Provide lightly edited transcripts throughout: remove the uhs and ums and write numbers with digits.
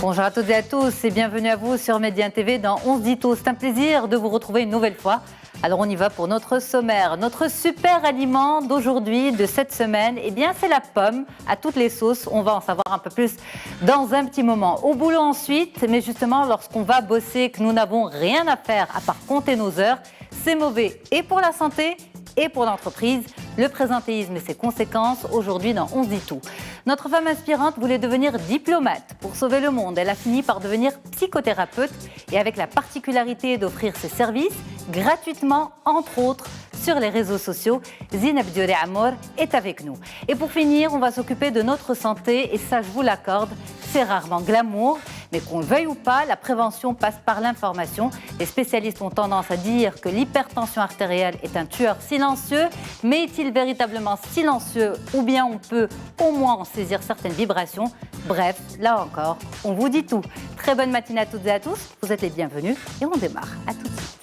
Bonjour à toutes et à tous et bienvenue à vous sur Média TV dans On se dit tout. C'est un plaisir de vous retrouver une nouvelle fois. Alors on y va pour notre sommaire. Notre super aliment d'aujourd'hui, de cette semaine, eh bien c'est la pomme à toutes les sauces. On va en savoir un peu plus dans un petit moment. Au boulot ensuite, mais justement lorsqu'on va bosser, que nous n'avons rien à faire à part compter nos heures, c'est mauvais et pour la santé et pour l'entreprise. Le présentéisme et ses conséquences, aujourd'hui dans On se dit tout. Notre femme inspirante voulait devenir diplomate pour sauver le monde. Elle a fini par devenir psychothérapeute et avec la particularité d'offrir ses services gratuitement, entre autres, sur les réseaux sociaux. Zineb Dioré Amour est avec nous. Et pour finir, on va s'occuper de notre santé et ça, je vous l'accorde, c'est rarement glamour. Mais qu'on le veuille ou pas, la prévention passe par l'information. Les spécialistes ont tendance à dire que l'hypertension artérielle est un tueur silencieux. Mais est-il véritablement silencieux ou bien on peut au moins en saisir certaines vibrations? Bref, là encore, on vous dit tout. Très bonne matinée à toutes et à tous. Vous êtes les bienvenus et on démarre. À tout de suite.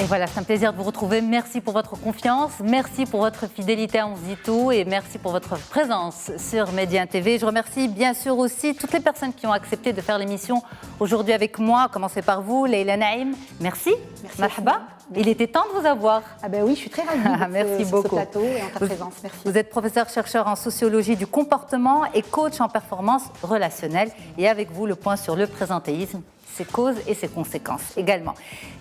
Et voilà, c'est un plaisir de vous retrouver. Merci pour votre confiance, merci pour votre fidélité à On se dit tout et merci pour votre présence sur Média TV. Je remercie bien sûr aussi toutes les personnes qui ont accepté de faire l'émission aujourd'hui avec moi, à commencer par vous, Leïla Naïm. Merci. Marhaba. Il était temps de vous avoir. Ah ben oui, je suis très ravie merci sur beaucoup. ce plateau et en ta présence. Merci. Vous êtes professeur-chercheur en sociologie du comportement et coach en performance relationnelle. Et avec vous, le point sur le présentéisme, ses causes et ses conséquences également.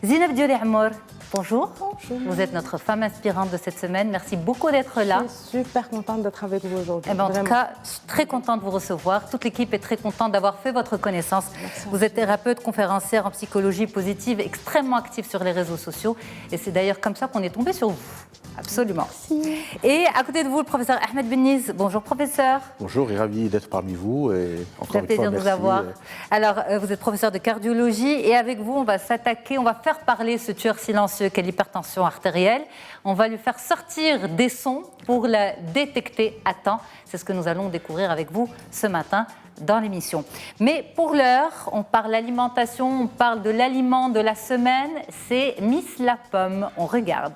Zineb Dioré Amour, bonjour. Bonjour. Vous êtes notre femme inspirante de cette semaine. Merci beaucoup d'être là. Je suis super contente d'être avec vous aujourd'hui. En tout cas, je suis très contente de vous recevoir. Toute l'équipe est très contente d'avoir fait votre connaissance. Merci. Vous êtes thérapeute, conférencière en psychologie positive, extrêmement active sur les réseaux sociaux. Et c'est d'ailleurs comme ça qu'on est tombé sur vous. Absolument. Merci. Et à côté de vous, le professeur Ahmed Benniz. Bonjour professeur. Bonjour et ravi d'être parmi vous. Et encore C'est un plaisir de vous avoir. Alors, vous êtes professeur de cardiologie et avec vous, on va s'attaquer, on va faire parler ce tueur silencieux qu'est l'hypertension artérielle. On va lui faire sortir des sons pour la détecter à temps. C'est ce que nous allons découvrir avec vous ce matin dans l'émission. Mais pour l'heure, on parle alimentation, on parle de l'aliment de la semaine. C'est Miss la Pomme. On regarde.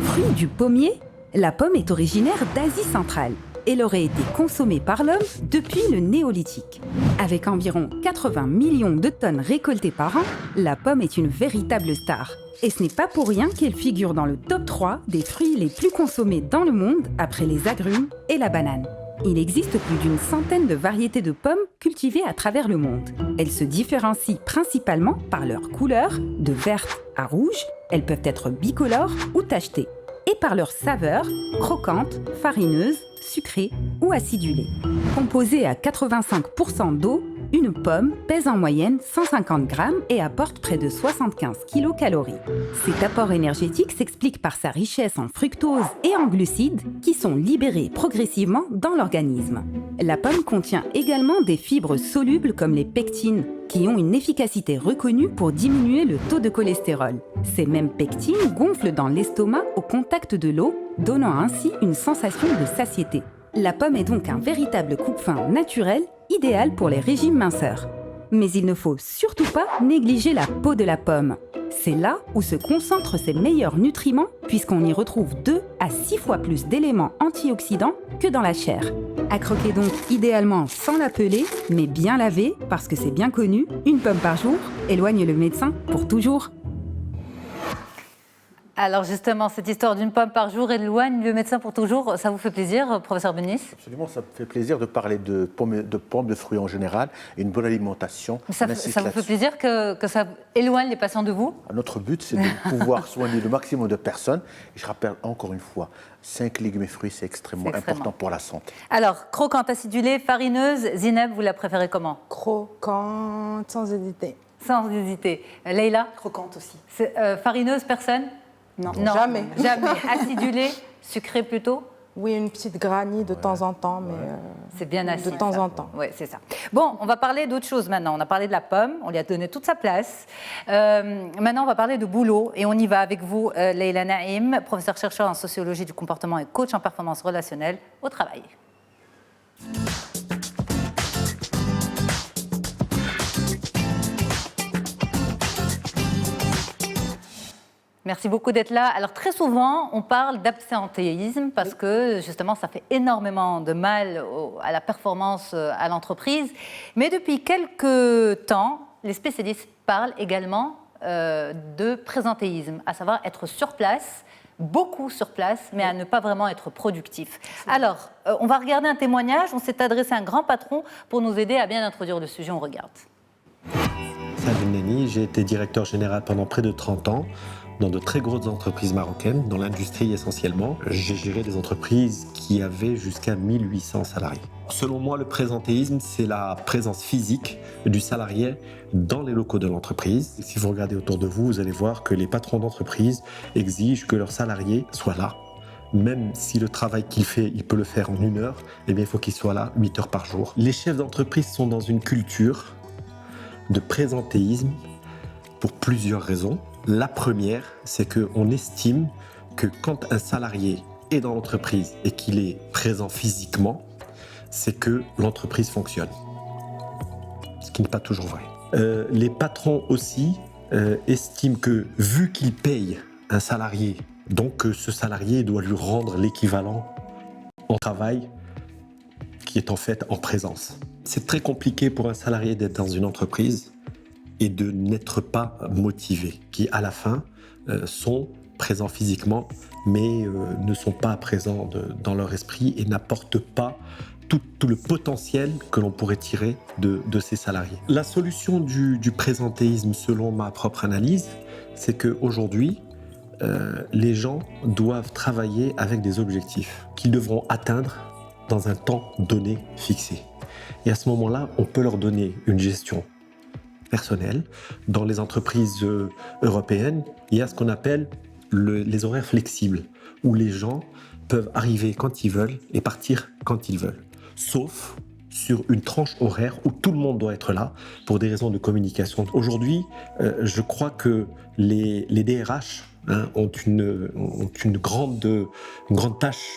Fruit du pommier, la pomme est originaire d'Asie centrale. Elle aurait été consommée par l'homme depuis le néolithique. Avec environ 80 millions de tonnes récoltées par an, la pomme est une véritable star. Et ce n'est pas pour rien qu'elle figure dans le top 3 des fruits les plus consommés dans le monde après les agrumes et la banane. Il existe plus d'une centaine de variétés de pommes cultivées à travers le monde. Elles se différencient principalement par leur couleur, de verte à rouge. Elles peuvent être bicolores ou tachetées. Et par leur saveur, croquante, farineuse, sucrée ou acidulée. Composée à 85% d'eau, une pomme pèse en moyenne 150 grammes et apporte près de 75 kilocalories. Cet apport énergétique s'explique par sa richesse en fructose et en glucides qui sont libérés progressivement dans l'organisme. La pomme contient également des fibres solubles comme les pectines qui ont une efficacité reconnue pour diminuer le taux de cholestérol. Ces mêmes pectines gonflent dans l'estomac au contact de l'eau, donnant ainsi une sensation de satiété. La pomme est donc un véritable coupe-faim naturel, idéal pour les régimes minceurs. Mais il ne faut surtout pas négliger la peau de la pomme. C'est là où se concentrent ses meilleurs nutriments puisqu'on y retrouve 2 à 6 fois plus d'éléments antioxydants que dans la chair. À croquer donc idéalement sans la peler, mais bien laver parce que c'est bien connu, une pomme par jour éloigne le médecin pour toujours. Alors justement, cette histoire d'une pomme par jour éloigne le médecin pour toujours, ça vous fait plaisir, professeur Benniz? Absolument, ça me fait plaisir de parler de pommes, de fruits en général et une bonne alimentation. Ça vous fait plaisir que ça éloigne les patients de vous? Notre but, c'est de pouvoir soigner le maximum de personnes. Et je rappelle encore une fois, 5 légumes et fruits, c'est extrêmement important pour la santé. Alors, croquante, acidulée, farineuse, Zineb, vous la préférez comment? Croquante, sans hésiter. Sans hésiter. Leïla? Croquante aussi. Farineuse, personne? Non, Non, jamais. Jamais. Acidulée, sucrée plutôt? Oui, une petite granny de temps en temps, mais c'est bien acide. de temps en temps. Oui, c'est ça. Bon, on va parler d'autre chose maintenant. On a parlé de la pomme, on lui a donné toute sa place. Maintenant, on va parler de boulot et on y va avec vous, Leïla Naïm, professeure chercheur en sociologie du comportement et coach en performance relationnelle au travail. Merci beaucoup d'être là. Alors très souvent, on parle d'absentéisme parce que justement, ça fait énormément de mal à la performance à l'entreprise. Mais depuis quelques temps, les spécialistes parlent également de présentéisme, à savoir être sur place, beaucoup sur place, mais à ne pas vraiment être productif. Alors, on va regarder un témoignage. On s'est adressé à un grand patron pour nous aider à bien introduire le sujet. On regarde. Salim Neni, j'ai été directeur général pendant près de 30 ans dans de très grosses entreprises marocaines, dans l'industrie essentiellement. J'ai géré des entreprises qui avaient jusqu'à 1800 salariés. Selon moi, le présentéisme, c'est la présence physique du salarié dans les locaux de l'entreprise. Si vous regardez autour de vous, vous allez voir que les patrons d'entreprise exigent que leurs salariés soient là. Même si le travail qu'il fait, il peut le faire en 1 heure, eh bien, il faut qu'il soit là 8 heures par jour. Les chefs d'entreprise sont dans une culture de présentéisme pour plusieurs raisons. La première, c'est qu'on estime que quand un salarié est dans l'entreprise et qu'il est présent physiquement, c'est que l'entreprise fonctionne. Ce qui n'est pas toujours vrai. Les patrons aussi estiment que vu qu'ils payent un salarié, donc ce salarié doit lui rendre l'équivalent en travail qui est en fait en présence. C'est très compliqué pour un salarié d'être dans une entreprise et de n'être pas motivés, qui à la fin sont présents physiquement, mais ne sont pas présents dans leur esprit et n'apportent pas tout le potentiel que l'on pourrait tirer de ces salariés. La solution du présentéisme, selon ma propre analyse, c'est qu'aujourd'hui, les gens doivent travailler avec des objectifs qu'ils devront atteindre dans un temps donné fixé. Et à ce moment-là, on peut leur donner une gestion personnelle. Dans les entreprises européennes, il y a ce qu'on appelle les horaires flexibles, où les gens peuvent arriver quand ils veulent et partir quand ils veulent. Sauf sur une tranche horaire où tout le monde doit être là pour des raisons de communication. Aujourd'hui, je crois que les DRH ont une grande tâche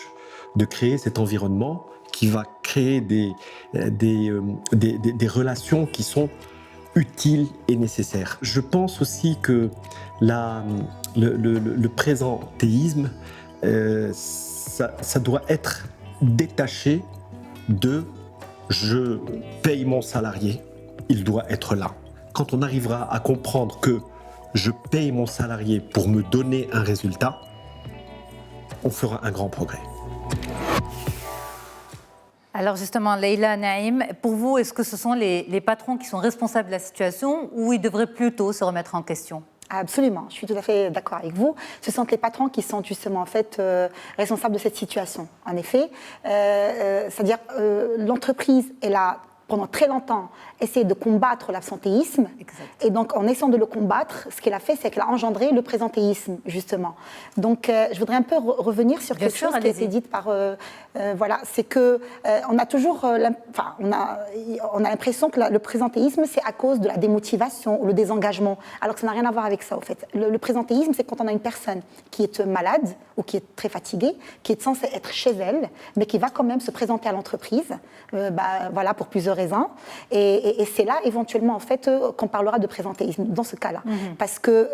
de créer cet environnement qui va créer des relations qui sont utiles et nécessaires. Je pense aussi que le présentéisme, ça doit être détaché de « je paye mon salarié, il doit être là ». Quand on arrivera à comprendre que je paye mon salarié pour me donner un résultat, on fera un grand progrès. Alors justement, Leïla Naïm, pour vous, est-ce que ce sont les patrons qui sont responsables de la situation ou ils devraient plutôt se remettre en question ? Absolument, je suis tout à fait d'accord avec vous. Ce sont les patrons qui sont justement en fait responsables de cette situation. En effet, c'est-à-dire l'entreprise est là pendant très longtemps essayer de combattre l'absentéisme. Exact. Et donc, en essayant de le combattre, ce qu'elle a fait, c'est qu'elle a engendré le présentéisme, justement. Donc, je voudrais un peu revenir sur quelque chose qui a été dit par... voilà, c'est que on a toujours... on a l'impression que le présentéisme, c'est à cause de la démotivation ou le désengagement, alors que ça n'a rien à voir avec ça, au fait. Le présentéisme, c'est quand on a une personne qui est malade ou qui est très fatiguée, qui est censée être chez elle, mais qui va quand même se présenter à l'entreprise, voilà, pour plusieurs raisons. Et c'est là, éventuellement, en fait, qu'on parlera de présentéisme, dans ce cas-là. Parce que,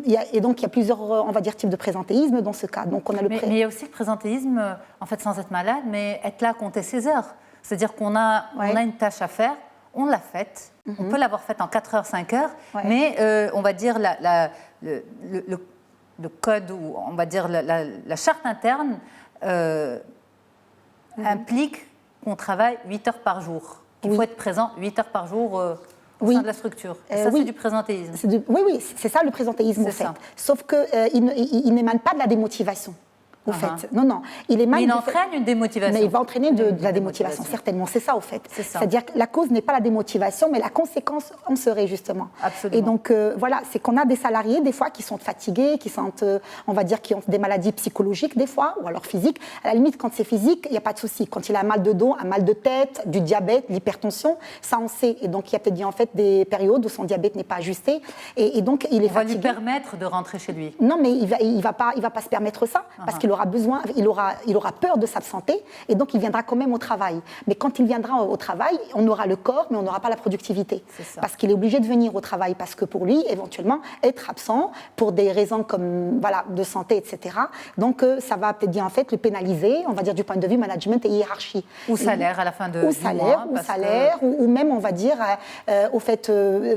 il y a plusieurs, on va dire, types de présentéisme dans ce cas. Donc, on a mais il y a aussi le présentéisme, en fait, sans être malade, mais être là, compter ses heures. C'est-à-dire qu'on a, on a une tâche à faire, on l'a faite, on peut l'avoir faite en 4 heures, 5 heures, mais on va dire le code, ou on va dire la charte interne implique qu'on travaille 8 heures par jour. Il faut être présent 8 heures par jour au sein de la structure. Ça, c'est du présentéisme. Oui, c'est ça le présentéisme, en fait. Sauf qu'il n'émane pas de la démotivation. au fait. Non. Il est mal. Mais il entraîne une démotivation. Mais il va entraîner de la démotivation, certainement. C'est ça, au fait. C'est-à-dire que la cause n'est pas la démotivation, mais la conséquence en serait, justement. Absolument. Et donc, voilà, c'est qu'on a des salariés, des fois, qui sont fatigués, qui sentent, on va dire, qui ont des maladies psychologiques, des fois, ou alors physiques. À la limite, quand c'est physique, il n'y a pas de souci. Quand il a un mal de dos, un mal de tête, du diabète, l'hypertension, ça, on sait. Et donc, il y a peut-être en fait des périodes où son diabète n'est pas ajusté. Et donc, il est fatigué. On va lui permettre de rentrer chez lui. Non, mais il va pas se permettre ça, parce qu'il aura besoin, il aura peur de s'absenter, et donc il viendra quand même au travail. Mais quand il viendra au travail, on aura le corps, mais on n'aura pas la productivité. Parce qu'il est obligé de venir au travail, parce que pour lui, éventuellement, être absent pour des raisons comme de santé, etc. Donc ça va peut-être en fait le pénaliser, on va dire du point de vue management et hiérarchie. Ou salaire à la fin du mois. Ou même, on va dire, au fait,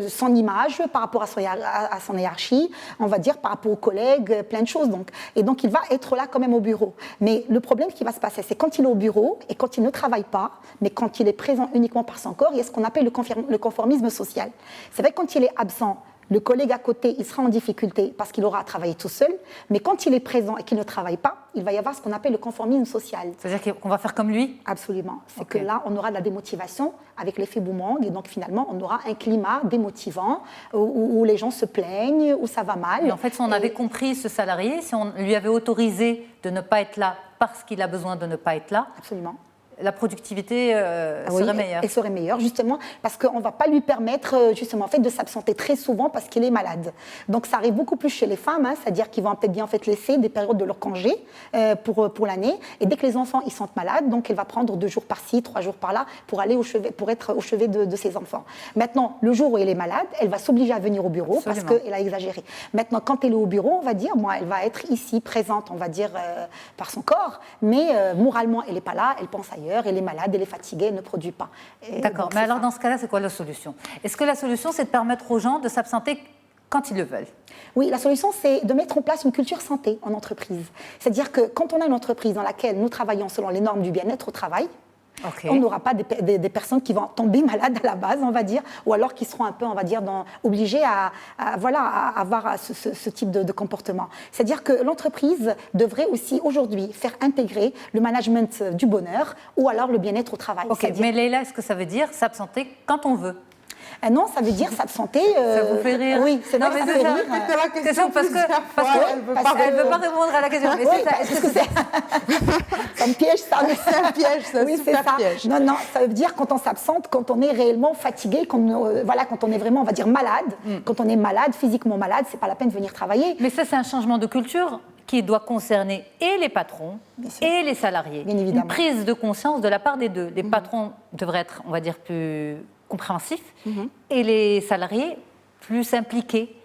son image par rapport à son hiérarchie, on va dire par rapport aux collègues, plein de choses. Et donc, il va être là quand même au bureau. Mais le problème qui va se passer, c'est quand il est au bureau et quand il ne travaille pas, mais quand il est présent uniquement par son corps, il y a ce qu'on appelle le conformisme social. C'est vrai que quand il est absent, le collègue à côté, il sera en difficulté parce qu'il aura à travailler tout seul, mais quand il est présent et qu'il ne travaille pas, il va y avoir ce qu'on appelle le conformisme social. C'est-à-dire qu'on va faire comme lui ? Absolument. C'est que là, on aura de la démotivation avec l'effet boomerang, et donc finalement, on aura un climat démotivant où les gens se plaignent, où ça va mal. Mais en fait, si on avait compris ce salarié, si on lui avait autorisé de ne pas être là parce qu'il a besoin de ne pas être là, absolument, la productivité serait meilleure. Elle serait meilleure, justement, parce qu'on ne va pas lui permettre, justement, en fait, de s'absenter très souvent parce qu'il est malade. Donc, ça arrive beaucoup plus chez les femmes, c'est-à-dire qu'ils vont peut-être bien en fait, laisser des périodes de leur congé pour l'année. Et dès que les enfants ils sont malades, donc elle va prendre 2 jours par-ci, 3 jours par-là pour aller pour être au chevet de ses enfants. Maintenant, le jour où elle est malade, elle va s'obliger à venir au bureau. Absolument. Parce qu'elle a exagéré. Maintenant, quand elle est au bureau, on va dire, elle va être ici, présente, on va dire, par son corps, mais moralement, elle n'est pas là, elle pense ailleurs. Elle est malade, elle est fatiguée, elle ne produit pas. D'accord, mais alors dans ce cas-là, c'est quoi la solution ? Est-ce que la solution, c'est de permettre aux gens de s'absenter quand ils le veulent ? Oui, la solution, c'est de mettre en place une culture santé en entreprise. C'est-à-dire que quand on a une entreprise dans laquelle nous travaillons selon les normes du bien-être au travail, on n'aura pas des personnes qui vont tomber malades à la base, on va dire, ou alors qui seront un peu, on va dire, obligées à avoir ce type de comportement. C'est-à-dire que l'entreprise devrait aussi aujourd'hui faire intégrer le management du bonheur ou alors le bien-être au travail. Ok, mais Leïla, est-ce que ça veut dire s'absenter quand on veut ? Non, ça veut dire s'absenter. Ça vous fait rire ? Oui, c'est vrai que ça fait rire. C'était la question parce qu'elle ne veut pas répondre à la question. Mais oui, est-ce que c'est ça me piège, ça. C'est un piège, oui, c'est ça. Piège. Non, ça veut dire quand on s'absente, quand on est réellement fatigué, quand on est vraiment, on va dire, malade. Quand on est malade, physiquement malade, c'est pas la peine de venir travailler. Mais ça, c'est un changement de culture qui doit concerner et les patrons et les salariés. Bien évidemment. Une prise de conscience de la part des deux. Les patrons devraient être, on va dire, plus compréhensifs et les salariés plus impliqués.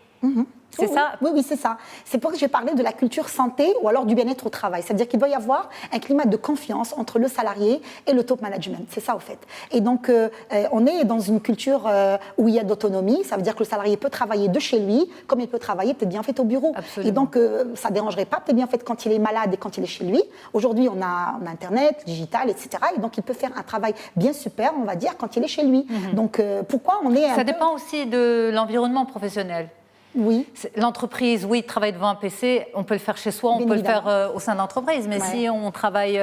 C'est ça ? Oui, c'est ça. C'est pour ça que j'ai parlé de la culture santé ou alors du bien-être au travail. C'est-à-dire qu'il doit y avoir un climat de confiance entre le salarié et le top management. C'est ça, au fait. Et donc, on est dans une culture où il y a d'autonomie. Ça veut dire que le salarié peut travailler de chez lui, comme il peut travailler peut-être bien fait au bureau. Absolument. Et donc, ça ne dérangerait pas peut-être bien fait quand il est malade et quand il est chez lui. Aujourd'hui, on a Internet, digital, etc. Et donc, il peut faire un travail bien super, on va dire, quand il est chez lui. Donc, pourquoi on est Ça dépend aussi de l'environnement professionnel. Oui. L'entreprise, oui, travaille devant un PC, on peut le faire chez soi, on peut le faire au sein de l'entreprise, mais si on travaille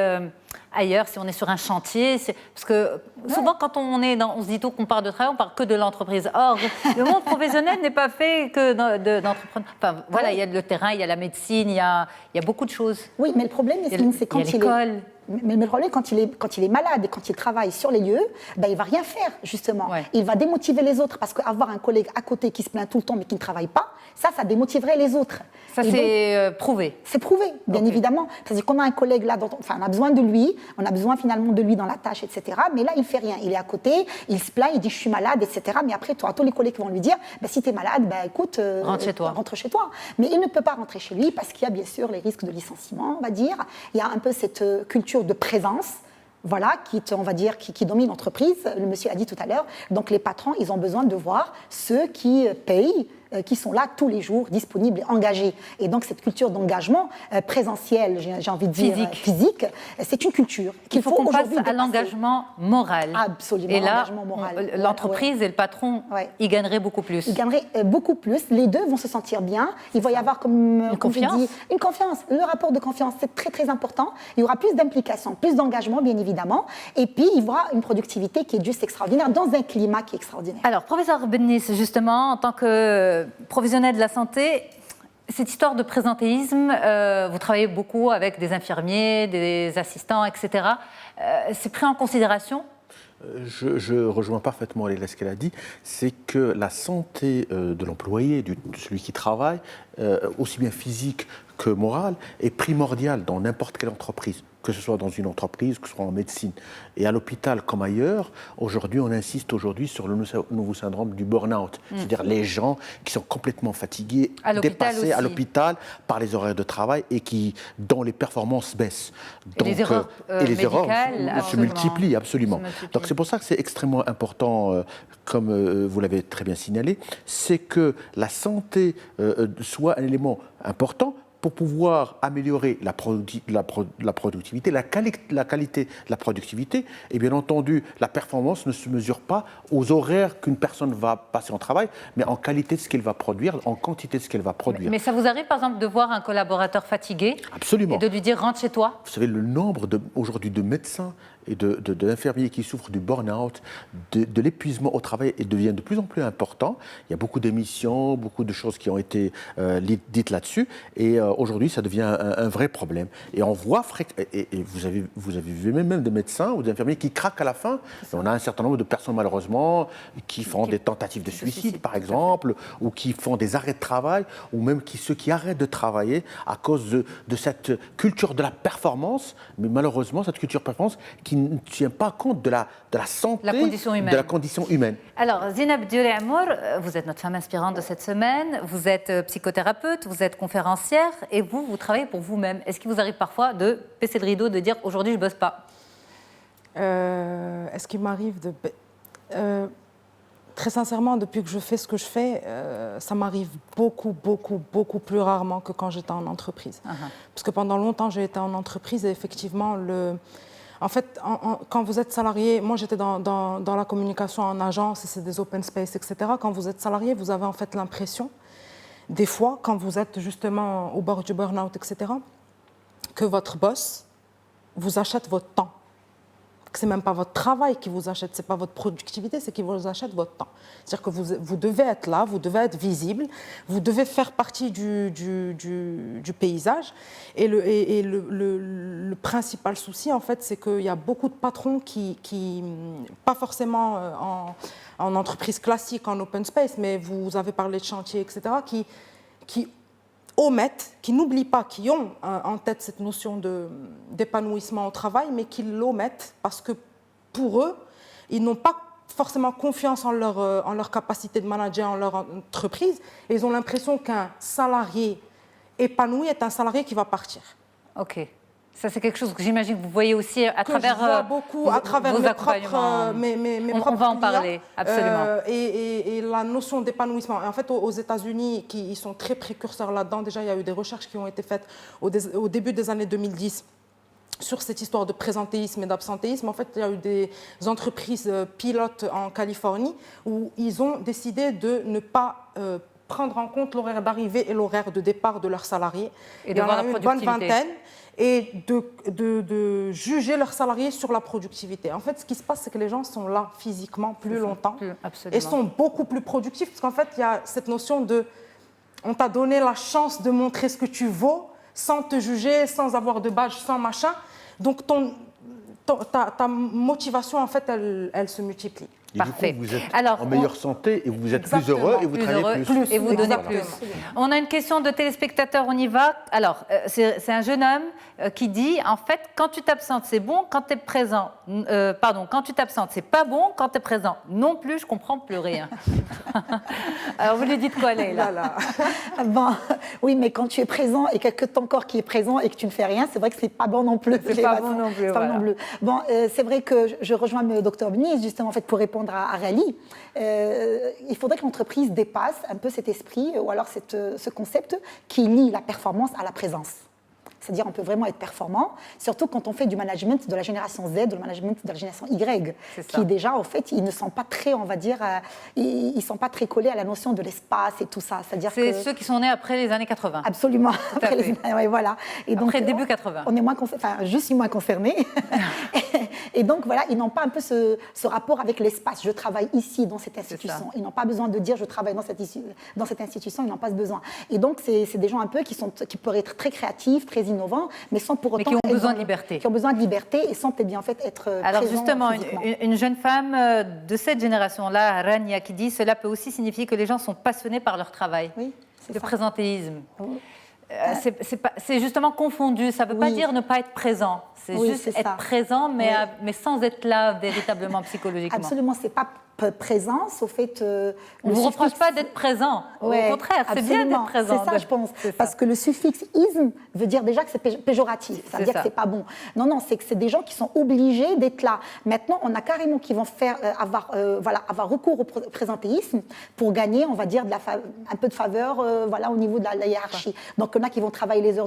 ailleurs, si on est sur un chantier, parce que souvent quand on se dit qu'on parle de travail, on parle que de l'entreprise. Or, le monde professionnel n'est pas fait que d'entrepreneurs. Enfin, voilà, il y a le terrain, il y a la médecine, il y a beaucoup de choses. Oui, mais le problème, c'est quand il est... Mais le problème, quand il est malade et quand il travaille sur les lieux, il ne va rien faire, justement. Ouais. Il va démotiver les autres, parce qu'avoir un collègue à côté qui se plaint tout le temps mais qui ne travaille pas, ça démotiverait les autres. Ça, c'est prouvé. C'est prouvé, bien évidemment. C'est-à-dire qu'on a un collègue là, on a besoin de lui, on a besoin finalement de lui dans la tâche, etc. Mais là, il ne fait rien. Il est à côté, il se plaint, il dit « je suis malade », etc. Mais après, tu auras tous les collègues qui vont lui dire si tu es malade, écoute, rentre chez toi. Mais il ne peut pas rentrer chez lui parce qu'il y a bien sûr les risques de licenciement, on va dire. Il y a un peu cette culture de présence, voilà, qui domine l'entreprise. Le monsieur a dit tout à l'heure. Donc les patrons, ils ont besoin de voir ceux qui payent qui sont là tous les jours, disponibles et engagés. Et donc cette culture d'engagement présentiel, j'ai envie de dire physique, c'est une culture qu'il faut qu'on passe aujourd'hui à l'engagement moral. Absolument, et là, l'engagement moral. L'entreprise et le patron, ils gagneraient beaucoup plus. Ils gagneraient beaucoup plus. Les deux vont se sentir bien. Il va y avoir, comme je dis, une confiance. Le rapport de confiance, c'est très très important. Il y aura plus d'implication, plus d'engagement, bien évidemment. Et puis, il y aura une productivité qui est juste extraordinaire dans un climat qui est extraordinaire. Alors, professeur Bennis, justement, en tant que professionnel de la santé, cette histoire de présentéisme, vous travaillez beaucoup avec des infirmiers, des assistants, etc. C'est pris en considération ? Je rejoins parfaitement Léla ce qu'elle a dit, c'est que la santé de l'employé, de celui qui travaille, aussi bien physique que morale, est primordiale dans n'importe quelle entreprise, que ce soit dans une entreprise, que ce soit en médecine. Et à l'hôpital comme ailleurs, aujourd'hui, on insiste sur le nouveau syndrome du burn-out, c'est-à-dire les gens qui sont complètement fatigués, dépassés à l'hôpital par les horaires de travail et dont les performances baissent. Donc, et les erreurs se multiplient, absolument. Donc c'est pour ça que c'est extrêmement important, comme vous l'avez très bien signalé, c'est que la santé soit un élément important pour pouvoir améliorer la productivité, la qualité de la productivité. Et bien entendu, la performance ne se mesure pas aux horaires qu'une personne va passer en travail, mais en qualité de ce qu'elle va produire, en quantité de ce qu'elle va produire. Mais ça vous arrive, par exemple, de voir un collaborateur fatigué? Absolument. Et de lui dire « rentre chez toi ». Vous savez, le nombre aujourd'hui de médecins et d'infirmiers qui souffrent du burn-out, de l'épuisement au travail, et devient de plus en plus important. Il y a beaucoup d'émissions, beaucoup de choses qui ont été dites là-dessus, et aujourd'hui, ça devient un vrai problème. Et on voit, et vous avez vu même des médecins ou des infirmiers qui craquent à la fin. Et on a un certain nombre de personnes, malheureusement, qui font des tentatives de suicide, par exemple, ou qui font des arrêts de travail, ou même ceux qui arrêtent de travailler à cause de cette culture de la performance, mais malheureusement, cette culture de performance qui ne tient pas compte de la santé, de la condition humaine. Alors, Zineb Diolé Amour, vous êtes notre femme inspirante de cette semaine, vous êtes psychothérapeute, vous êtes conférencière, et vous travaillez pour vous-même. Est-ce qu'il vous arrive parfois de baisser le rideau, de dire « aujourd'hui, je ne bosse pas » Est-ce qu'il m'arrive de... Très sincèrement, depuis que je fais ce que je fais, ça m'arrive beaucoup plus rarement que quand j'étais en entreprise. Parce que pendant longtemps, j'ai été en entreprise et effectivement, en fait, quand vous êtes salarié, moi j'étais dans la communication en agence, et c'est des open space, etc. Quand vous êtes salarié, vous avez en fait l'impression, des fois, quand vous êtes justement au bord du burn-out, etc., que votre boss vous achète votre temps. Ce n'est même pas votre travail qui vous achète, ce n'est pas votre productivité, c'est qu'il vous achète votre temps. C'est-à-dire que vous devez être là, vous devez être visible, vous devez faire partie du paysage. Et le principal souci, en fait, c'est qu'il y a beaucoup de patrons qui pas forcément en entreprise classique, en open space, mais vous avez parlé de chantier, etc., qui omettent, qui n'oublient pas, qui ont en tête cette notion d'épanouissement au travail, mais qui l'omettent parce que pour eux, ils n'ont pas forcément confiance en leur capacité de manager, en leur entreprise, et ils ont l'impression qu'un salarié épanoui est un salarié qui va partir. Ok. Ça, c'est quelque chose que j'imagine que vous voyez aussi à travers je vois beaucoup à travers vos mes accompagnements. propres on va en clients, parler, absolument. Et la notion d'épanouissement. En fait, aux États-Unis, ils sont très précurseurs là-dedans. Déjà, il y a eu des recherches qui ont été faites au début des années 2010 sur cette histoire de présentéisme et d'absentéisme. En fait, il y a eu des entreprises pilotes en Californie où ils ont décidé de ne pas prendre en compte l'horaire d'arrivée et l'horaire de départ de leurs salariés. Et de voir la productivité. Une bonne vingtaine. Et de juger leurs salariés sur la productivité. En fait, ce qui se passe, c'est que les gens sont là physiquement plus longtemps et sont beaucoup plus productifs, parce qu'en fait, il y a cette notion de « on t'a donné la chance de montrer ce que tu vaux, sans te juger, sans avoir de badge, sans machin ». Donc, ta motivation, en fait, elle se multiplie. Et parfait. Du coup, vous êtes en meilleure santé et vous êtes plus heureux et vous travaillez plus. Et vous donnez plus. On a une question de téléspectateur, on y va. Alors, c'est un jeune homme qui dit, en fait, quand tu t'absentes, c'est bon, quand tu es présent. Quand tu t'absentes, c'est pas bon, quand tu es présent. Non plus, je comprends plus rien. Alors, vous lui dites quoi, Leïla? Bon, oui, mais quand tu es présent et que ton corps qui est présent et que tu ne fais rien, c'est vrai que c'est pas bon non plus. C'est pas bon non plus. Bon, c'est vrai que je rejoins le docteur Bennis, justement, en fait, pour répondre répondre à Rally, il faudrait que l'entreprise dépasse un peu cet esprit ou alors ce concept qui lie la performance à la présence. C'est-à-dire on peut vraiment être performant, surtout quand on fait du management de la génération Z, du management de la génération Y, qui déjà, en fait, ils ne sont pas très, on va dire, ils sont pas très collés à la notion de l'espace et tout ça. C'est ceux qui sont nés après les années 80. Absolument. Ouais, voilà. Et donc, après début 80. On est moins, je suis moins concernée. Et donc, voilà, ils n'ont pas un peu ce rapport avec l'espace. Je travaille ici, dans cette institution. Ils n'ont pas besoin de dire je travaille dans cette institution, ils n'ont pas ce besoin. Et donc, c'est des gens un peu qui peuvent être très créatifs, très innovants, mais sans pour autant... Mais qui ont besoin de liberté. Qui ont besoin de liberté et sans bien en fait être Alors présents justement, physiquement. une jeune femme de cette génération-là, Rania, qui dit cela peut aussi signifier que les gens sont passionnés par leur travail. Oui, c'est le ça. présentéisme. C'est justement confondu. Ça ne veut pas dire ne pas être présent. C'est juste être présent, mais sans être là véritablement psychologiquement. Absolument, c'est pas présence, au fait... on ne vous reproche pas d'être présent. Au contraire, c'est bien d'être présent. C'est ça, je pense. Parce que le suffixe « isme » veut dire déjà que c'est péjoratif. Ça veut dire que c'est pas bon. Non, non, c'est que c'est des gens qui sont obligés d'être là. Maintenant, on a carrément qui vont avoir recours au présentéisme pour gagner, on va dire, un peu de faveur au niveau de la hiérarchie. Donc, il y en a qui vont travailler les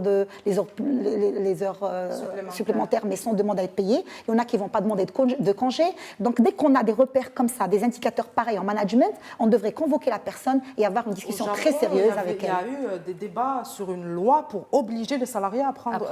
heures supplémentaires, mais sans demander à être payés. Il y en a qui ne vont pas demander de congé. Donc, dès qu'on a des repères comme ça, des indicateurs pareils en management, on devrait convoquer la personne et avoir une discussion très sérieuse avec elle. Il y a eu des débats sur une loi pour obliger les salariés à prendre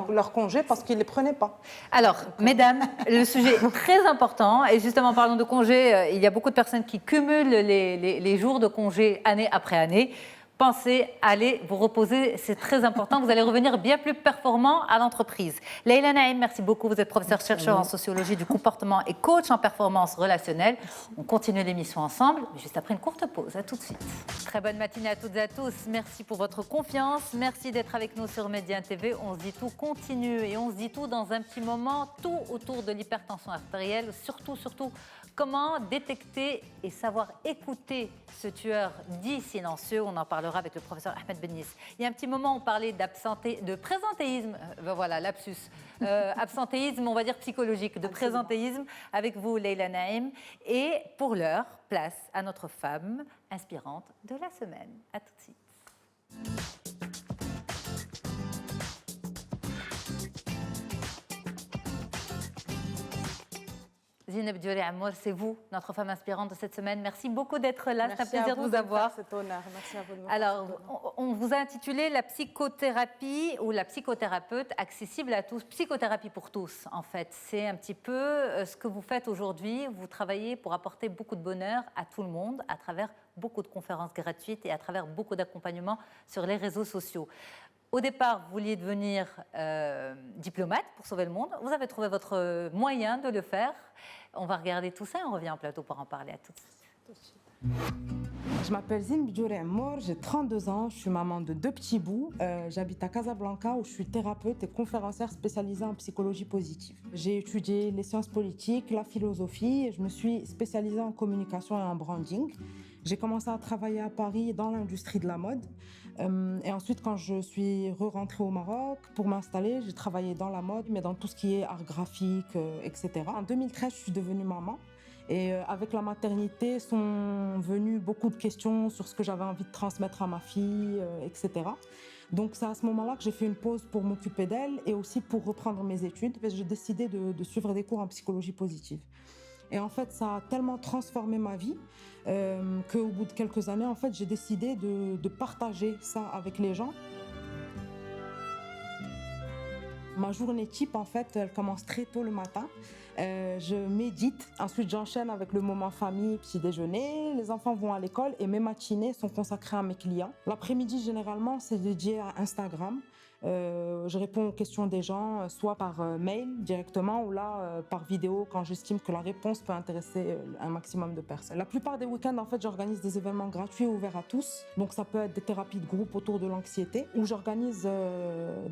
leur congé parce qu'ils ne les prenaient pas. Alors, mesdames, le sujet est très important. Et justement, en parlant de congé, il y a beaucoup de personnes qui cumulent les jours de congé année après année. Pensez, allez vous reposer, c'est très important. Vous allez revenir bien plus performant à l'entreprise. Leïla Naïm, merci beaucoup. Vous êtes professeure-chercheur en sociologie du comportement et coach en performance relationnelle. On continue l'émission ensemble, juste après une courte pause. À tout de suite. Très bonne matinée à toutes et à tous. Merci pour votre confiance. Merci d'être avec nous sur Média TV. On se dit tout continue et on se dit tout dans un petit moment, tout autour de l'hypertension artérielle. Surtout, comment détecter et savoir écouter ce tueur dit silencieux. On en parlera avec le professeur Ahmed Bennis. Il y a un petit moment, on parlait de présentéisme. Voilà, lapsus. Absentéisme, on va dire psychologique, de présentéisme avec vous, Leïla Naïm. Et pour l'heure, place à notre femme inspirante de la semaine. À tout de suite. Zineb Dioré Amour, c'est vous, notre femme inspirante de cette semaine. Merci beaucoup d'être là, c'est un plaisir de vous avoir. Cet honneur. Merci à vous de me Alors, on vous a intitulé la psychothérapie ou la psychothérapeute accessible à tous, psychothérapie pour tous en fait. C'est un petit peu ce que vous faites aujourd'hui. Vous travaillez pour apporter beaucoup de bonheur à tout le monde à travers beaucoup de conférences gratuites et à travers beaucoup d'accompagnement sur les réseaux sociaux. Au départ, vous vouliez devenir diplomate pour sauver le monde. Vous avez trouvé votre moyen de le faire. On va regarder tout ça et on revient en plateau pour en parler. À tout de suite. Je m'appelle Zineb Dioré Amour, j'ai 32 ans, je suis maman de 2 petits bouts. J'habite à Casablanca où je suis thérapeute et conférencière spécialisée en psychologie positive. J'ai étudié les sciences politiques, la philosophie et je me suis spécialisée en communication et en branding. J'ai commencé à travailler à Paris dans l'industrie de la mode. Et ensuite, quand je suis rentrée au Maroc pour m'installer, j'ai travaillé dans la mode, mais dans tout ce qui est art graphique, etc. En 2013, je suis devenue maman. Et avec la maternité sont venues beaucoup de questions sur ce que j'avais envie de transmettre à ma fille, etc. Donc c'est à ce moment-là que j'ai fait une pause pour m'occuper d'elle et aussi pour reprendre mes études. Parce que j'ai décidé de suivre des cours en psychologie positive. Et en fait, ça a tellement transformé ma vie qu'au bout de quelques années, en fait, j'ai décidé de partager ça avec les gens. Ma journée type, en fait, elle commence très tôt le matin. Je médite, ensuite j'enchaîne avec le moment famille, petit déjeuner, les enfants vont à l'école et mes matinées sont consacrées à mes clients. L'après-midi, généralement, c'est dédié à Instagram. Je réponds aux questions des gens, soit par mail directement ou là par vidéo quand j'estime que la réponse peut intéresser un maximum de personnes. La plupart des week-ends, en fait, j'organise des événements gratuits ouverts à tous. Donc ça peut être des thérapies de groupe autour de l'anxiété ou j'organise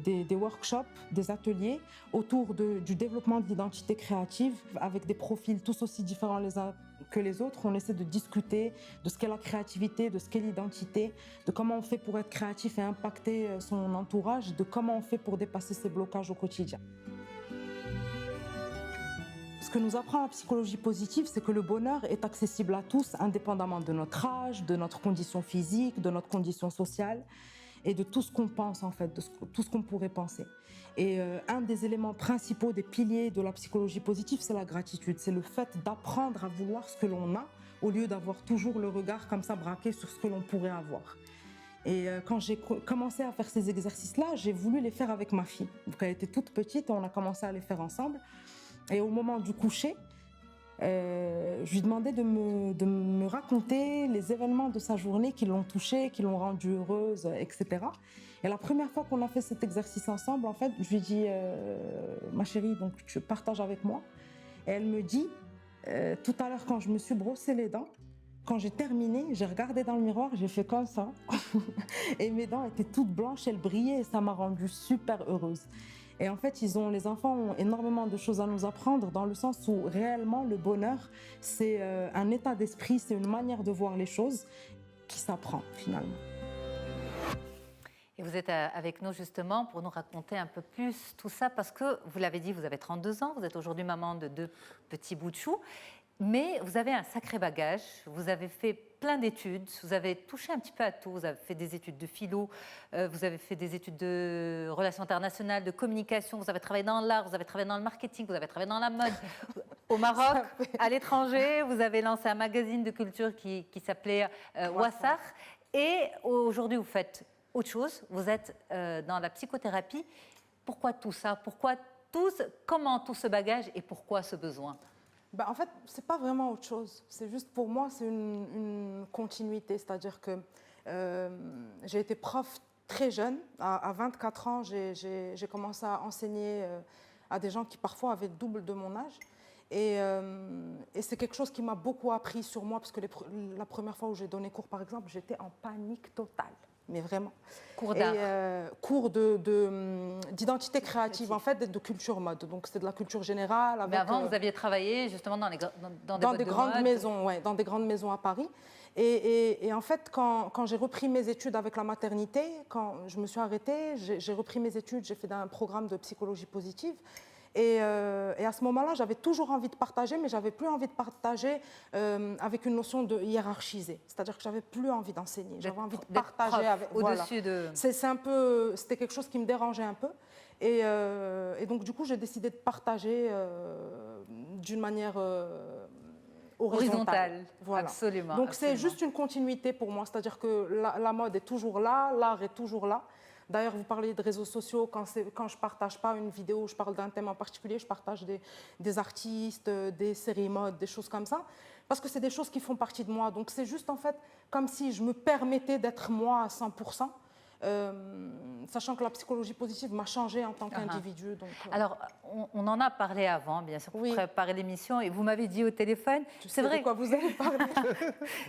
des workshops, des ateliers autour du développement de l'identité créative avec des profils tous aussi différents les uns que les autres. On essaie de discuter de ce qu'est la créativité, de ce qu'est l'identité, de comment on fait pour être créatif et impacter son entourage, de comment on fait pour dépasser ses blocages au quotidien. ce que nous apprend la psychologie positive, c'est que le bonheur est accessible à tous, indépendamment de notre âge, de notre condition physique, de notre condition sociale et de tout ce qu'on pense en fait, de tout ce qu'on pourrait penser. Et un des éléments principaux, des piliers de la psychologie positive, c'est la gratitude. C'est le fait d'apprendre à vouloir ce que l'on a au lieu d'avoir toujours le regard comme ça braqué sur ce que l'on pourrait avoir. Et quand j'ai commencé à faire ces exercices-là, j'ai voulu les faire avec ma fille. Donc elle était toute petite et on a commencé à les faire ensemble. Et au moment du coucher, je lui demandais de me raconter les événements de sa journée qui l'ont touchée, qui l'ont rendue heureuse, etc. Et la première fois qu'on a fait cet exercice ensemble, en fait, je lui dis ma chérie, donc tu partages avec moi. Et elle me dit tout à l'heure quand je me suis brossé les dents, quand j'ai terminé, j'ai regardé dans le miroir, j'ai fait comme ça. Et mes dents étaient toutes blanches, elles brillaient et ça m'a rendue super heureuse. Et en fait, les enfants ont énormément de choses à nous apprendre dans le sens où réellement le bonheur, c'est un état d'esprit, c'est une manière de voir les choses qui s'apprend finalement. Et vous êtes avec nous justement pour nous raconter un peu plus tout ça parce que, vous l'avez dit, vous avez 32 ans, vous êtes aujourd'hui maman de 2 petits bouts de chou. Mais vous avez un sacré bagage, vous avez fait plein d'études, vous avez touché un petit peu à tout, vous avez fait des études de philo, vous avez fait des études de relations internationales, de communication, vous avez travaillé dans l'art, vous avez travaillé dans le marketing, vous avez travaillé dans la mode, au Maroc, à l'étranger, vous avez lancé un magazine de culture qui s'appelait Wassar, et aujourd'hui vous faites autre chose, vous êtes dans la psychothérapie. Pourquoi tout ça? Comment tout ce bagage et pourquoi ce besoin? En fait, ce n'est pas vraiment autre chose. C'est juste pour moi, c'est une continuité. C'est-à-dire que j'ai été prof très jeune. À 24 ans, j'ai commencé à enseigner à des gens qui parfois avaient le double de mon âge. Et c'est quelque chose qui m'a beaucoup appris sur moi, parce que la première fois où j'ai donné cours, par exemple, j'étais en panique totale. Mais vraiment. Cours d'art. Cours d'identité créative, en fait, de culture mode. Donc, c'est de la culture générale. Avec, mais avant, vous aviez travaillé justement dans des grandes maisons, ouais, dans des grandes maisons à Paris. Et en fait, quand j'ai repris mes études avec la maternité, quand je me suis arrêtée, j'ai repris mes études, j'ai fait un programme de psychologie positive. Et à ce moment-là, j'avais toujours envie de partager, mais j'avais plus envie de partager avec une notion de hiérarchiser. C'est-à-dire que j'avais plus envie d'enseigner. J'avais envie de partager avec. Au-dessus de. C'était quelque chose qui me dérangeait un peu. Et donc du coup, j'ai décidé de partager d'une manière horizontale. Voilà. Absolument. Donc c'est juste une continuité pour moi. C'est-à-dire que la mode est toujours là, l'art est toujours là. D'ailleurs, vous parlez de réseaux sociaux. Quand je ne partage pas une vidéo, je parle d'un thème en particulier, je partage des artistes, des séries mode, des choses comme ça, parce que c'est des choses qui font partie de moi. Donc c'est juste en fait comme si je me permettais d'être moi à 100%. Sachant que la psychologie positive m'a changée en tant qu'individu. Alors, on en a parlé avant, bien sûr, pour préparer l'émission, et vous m'avez dit au téléphone... C'est vrai de quoi vous allez parler.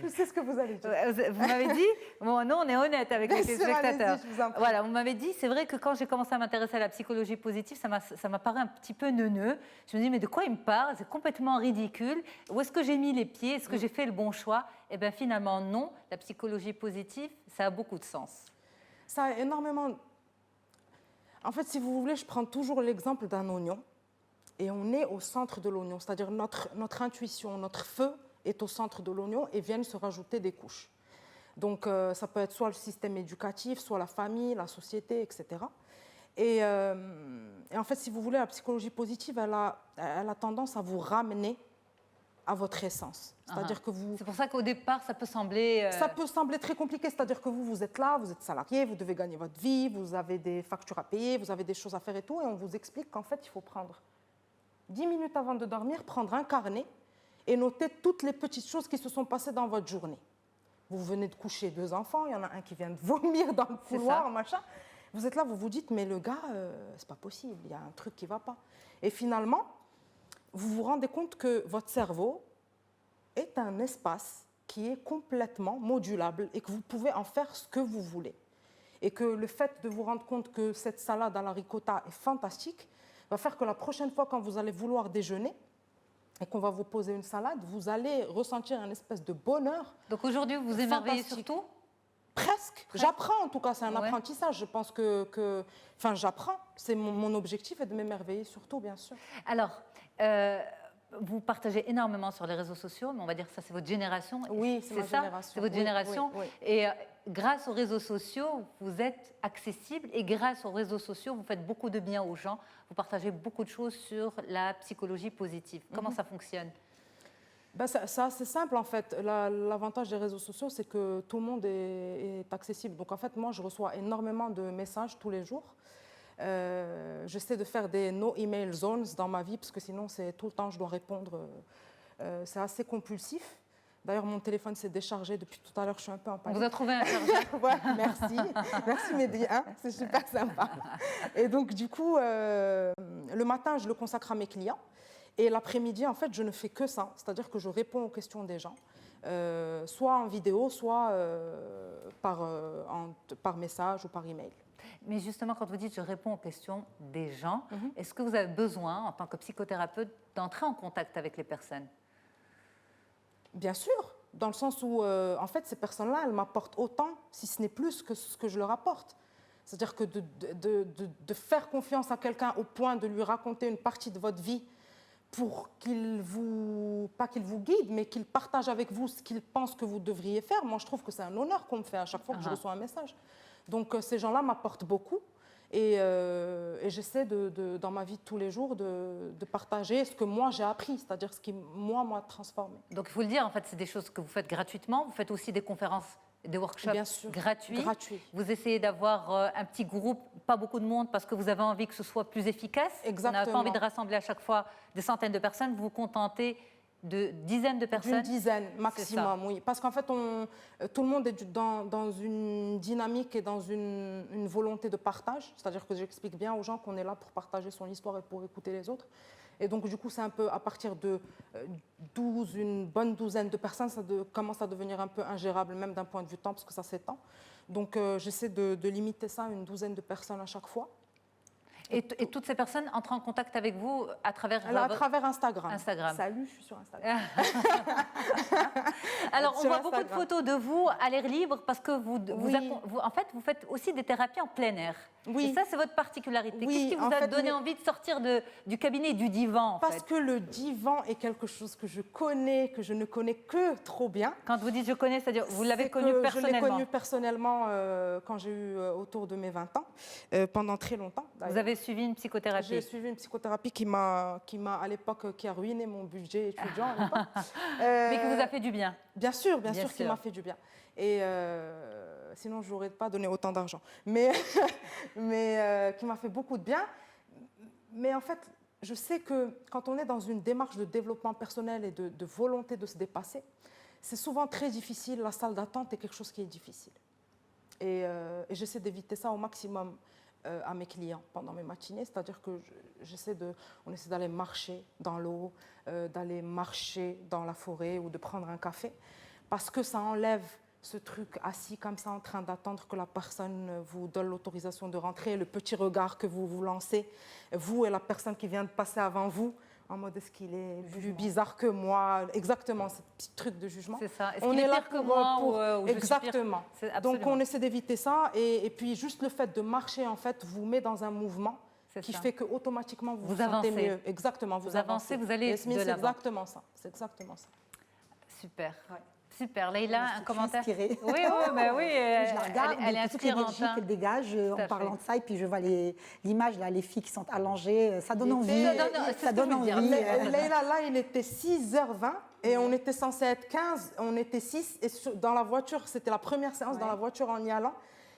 Je sais ce que vous allez dire. Vous m'avez dit... Bon, nous, on est honnête avec les téléspectateurs. Voilà, vous m'avez dit, c'est vrai que quand j'ai commencé à m'intéresser à la psychologie positive, ça m'a paru un petit peu neuneux. Je me dis, mais de quoi il me parle? C'est complètement ridicule. Où est-ce que j'ai mis les pieds? Est-ce que j'ai fait le bon choix? Eh bien, finalement, non. La psychologie positive, ça a beaucoup de sens. Ça a énormément... En fait, si vous voulez, je prends toujours l'exemple d'un oignon et on est au centre de l'oignon, c'est-à-dire notre intuition, notre feu est au centre de l'oignon et viennent se rajouter des couches. Donc, ça peut être soit le système éducatif, soit la famille, la société, etc. Et en fait, si vous voulez, la psychologie positive, elle a tendance à vous ramener à votre essence. C'est-à-dire que vous... C'est pour ça qu'au départ, ça peut sembler... Ça peut sembler très compliqué, c'est-à-dire que vous êtes là, vous êtes salarié, vous devez gagner votre vie, vous avez des factures à payer, vous avez des choses à faire et tout, et on vous explique qu'en fait, il faut prendre 10 minutes avant de dormir, prendre un carnet et noter toutes les petites choses qui se sont passées dans votre journée. Vous venez de coucher 2 enfants, il y en a un qui vient de vomir dans le couloir, machin. Vous êtes là, vous vous dites, mais le gars, c'est pas possible, il y a un truc qui va pas. Et finalement, vous vous rendez compte que votre cerveau est un espace qui est complètement modulable et que vous pouvez en faire ce que vous voulez. Et que le fait de vous rendre compte que cette salade à la ricotta est fantastique va faire que la prochaine fois quand vous allez vouloir déjeuner et qu'on va vous poser une salade, vous allez ressentir un espèce de bonheur. Donc aujourd'hui, vous vous émerveillez sur tout ? Presque. J'apprends en tout cas, c'est un apprentissage. Je pense Enfin, j'apprends. C'est mon objectif est de m'émerveiller sur tout, bien sûr. Alors, vous partagez énormément sur les réseaux sociaux, mais on va dire que ça, c'est votre génération. Oui, c'est ma génération. C'est votre Oui, génération. oui, oui. Et grâce aux réseaux sociaux, vous êtes accessible. Et grâce aux réseaux sociaux, vous faites beaucoup de bien aux gens. Vous partagez beaucoup de choses sur la psychologie positive. Comment ça fonctionne? Ben, c'est simple en fait. L'avantage des réseaux sociaux, c'est que tout le monde est accessible. Donc en fait, moi, je reçois énormément de messages tous les jours. J'essaie de faire des no-email zones dans ma vie, parce que sinon, c'est tout le temps, je dois répondre. C'est assez compulsif. D'ailleurs, mon téléphone s'est déchargé depuis tout à l'heure, je suis un peu en panique. On vous a trouvé un chargeur. Ouais, merci. Merci Mehdi, hein, c'est super sympa. Et donc, du coup, le matin, je le consacre à mes clients. Et l'après-midi, en fait, je ne fais que ça. C'est-à-dire que je réponds aux questions des gens, soit en vidéo, soit par message ou par email. Mais justement, quand vous dites je réponds aux questions des gens, est-ce que vous avez besoin, en tant que psychothérapeute, d'entrer en contact avec les personnes? Bien sûr, dans le sens où, en fait, ces personnes-là, elles m'apportent autant, si ce n'est plus, que ce que je leur apporte. C'est-à-dire que de faire confiance à quelqu'un au point de lui raconter une partie de votre vie pour pas qu'il vous guide, mais qu'il partage avec vous ce qu'il pense que vous devriez faire, moi, je trouve que c'est un honneur qu'on me fait à chaque fois que je reçois un message. Donc, ces gens-là m'apportent beaucoup. Et j'essaie dans ma vie de tous les jours de partager ce que moi j'ai appris, c'est-à-dire ce qui moi m'a transformé. Donc il faut le dire, en fait, c'est des choses que vous faites gratuitement. Vous faites aussi des conférences, des workshops gratuits. Vous essayez d'avoir un petit groupe, pas beaucoup de monde, parce que vous avez envie que ce soit plus efficace. Exactement. Vous n'avez pas envie de rassembler à chaque fois des centaines de personnes. Vous vous contentez de dizaines de personnes? D'une dizaine maximum, oui. Parce qu'en fait, tout le monde est dans une dynamique et dans une volonté de partage. C'est-à-dire que j'explique bien aux gens qu'on est là pour partager son histoire et pour écouter les autres. Et donc, du coup, c'est un peu à partir de une bonne douzaine de personnes, ça commence à devenir un peu ingérable, même d'un point de vue temps, parce que ça s'étend. Donc, j'essaie de limiter ça à une douzaine de personnes à chaque fois. Et toutes ces personnes entrent en contact avec vous à travers Instagram. Salut, je suis sur Instagram. Alors, on voit beaucoup de photos de vous à l'air libre parce que en fait, vous faites aussi des thérapies en plein air. Oui. Et ça, c'est votre particularité. Qu'est-ce qui vous a donné envie de sortir du cabinet et du divan, Parce que le divan est quelque chose que je connais, que je ne connais que trop bien. Quand vous dites « je connais », c'est-à-dire vous l'avez connu personnellement? Je l'ai connu personnellement quand j'ai eu autour de mes 20 ans, pendant très longtemps. Vous avez suivi une psychothérapie? J'ai suivi une psychothérapie qui m'a à l'époque, qui a ruiné mon budget étudiant à l'époque. Mais qui vous a fait du bien? Bien sûr, qui m'a fait du bien. Et sinon, je n'aurais pas donné autant d'argent. Mais qui m'a fait beaucoup de bien. Mais en fait, je sais que quand on est dans une démarche de développement personnel et de volonté de se dépasser, c'est souvent très difficile. La salle d'attente est quelque chose qui est difficile. Et j'essaie d'éviter ça au maximum à mes clients pendant mes matinées. C'est-à-dire que on essaie d'aller marcher dans l'eau, d'aller marcher dans la forêt ou de prendre un café, parce que ça enlève ce truc assis comme ça en train d'attendre que la personne vous donne l'autorisation de rentrer, le petit regard que vous vous lancez, vous et la personne qui vient de passer avant vous, en mode est-ce qu'il est plus bizarre que moi, exactement, ce petit truc de jugement. C'est ça. Est-ce qu'il est pire que moi ou exactement. Donc on essaie d'éviter ça et puis juste le fait de marcher en fait vous met dans un mouvement qui fait que automatiquement vous vous sentez mieux. Exactement, vous avancez, vous allez de l'avant. C'est exactement ça. C'est exactement ça. Super. Ouais. Super. Leïla, un commentaire? Je suis inspirée. Oui, je la regarde, elle est toute l'énergie qu'elle dégage en parlant de ça. Et puis je vois l'image, là, les filles qui sont allongées. Ça donne envie. Ça donne envie. Leïla, là, il était 6h20 et on était censé être 15. On était 6. Et dans la voiture, c'était la première séance dans la voiture en y allant.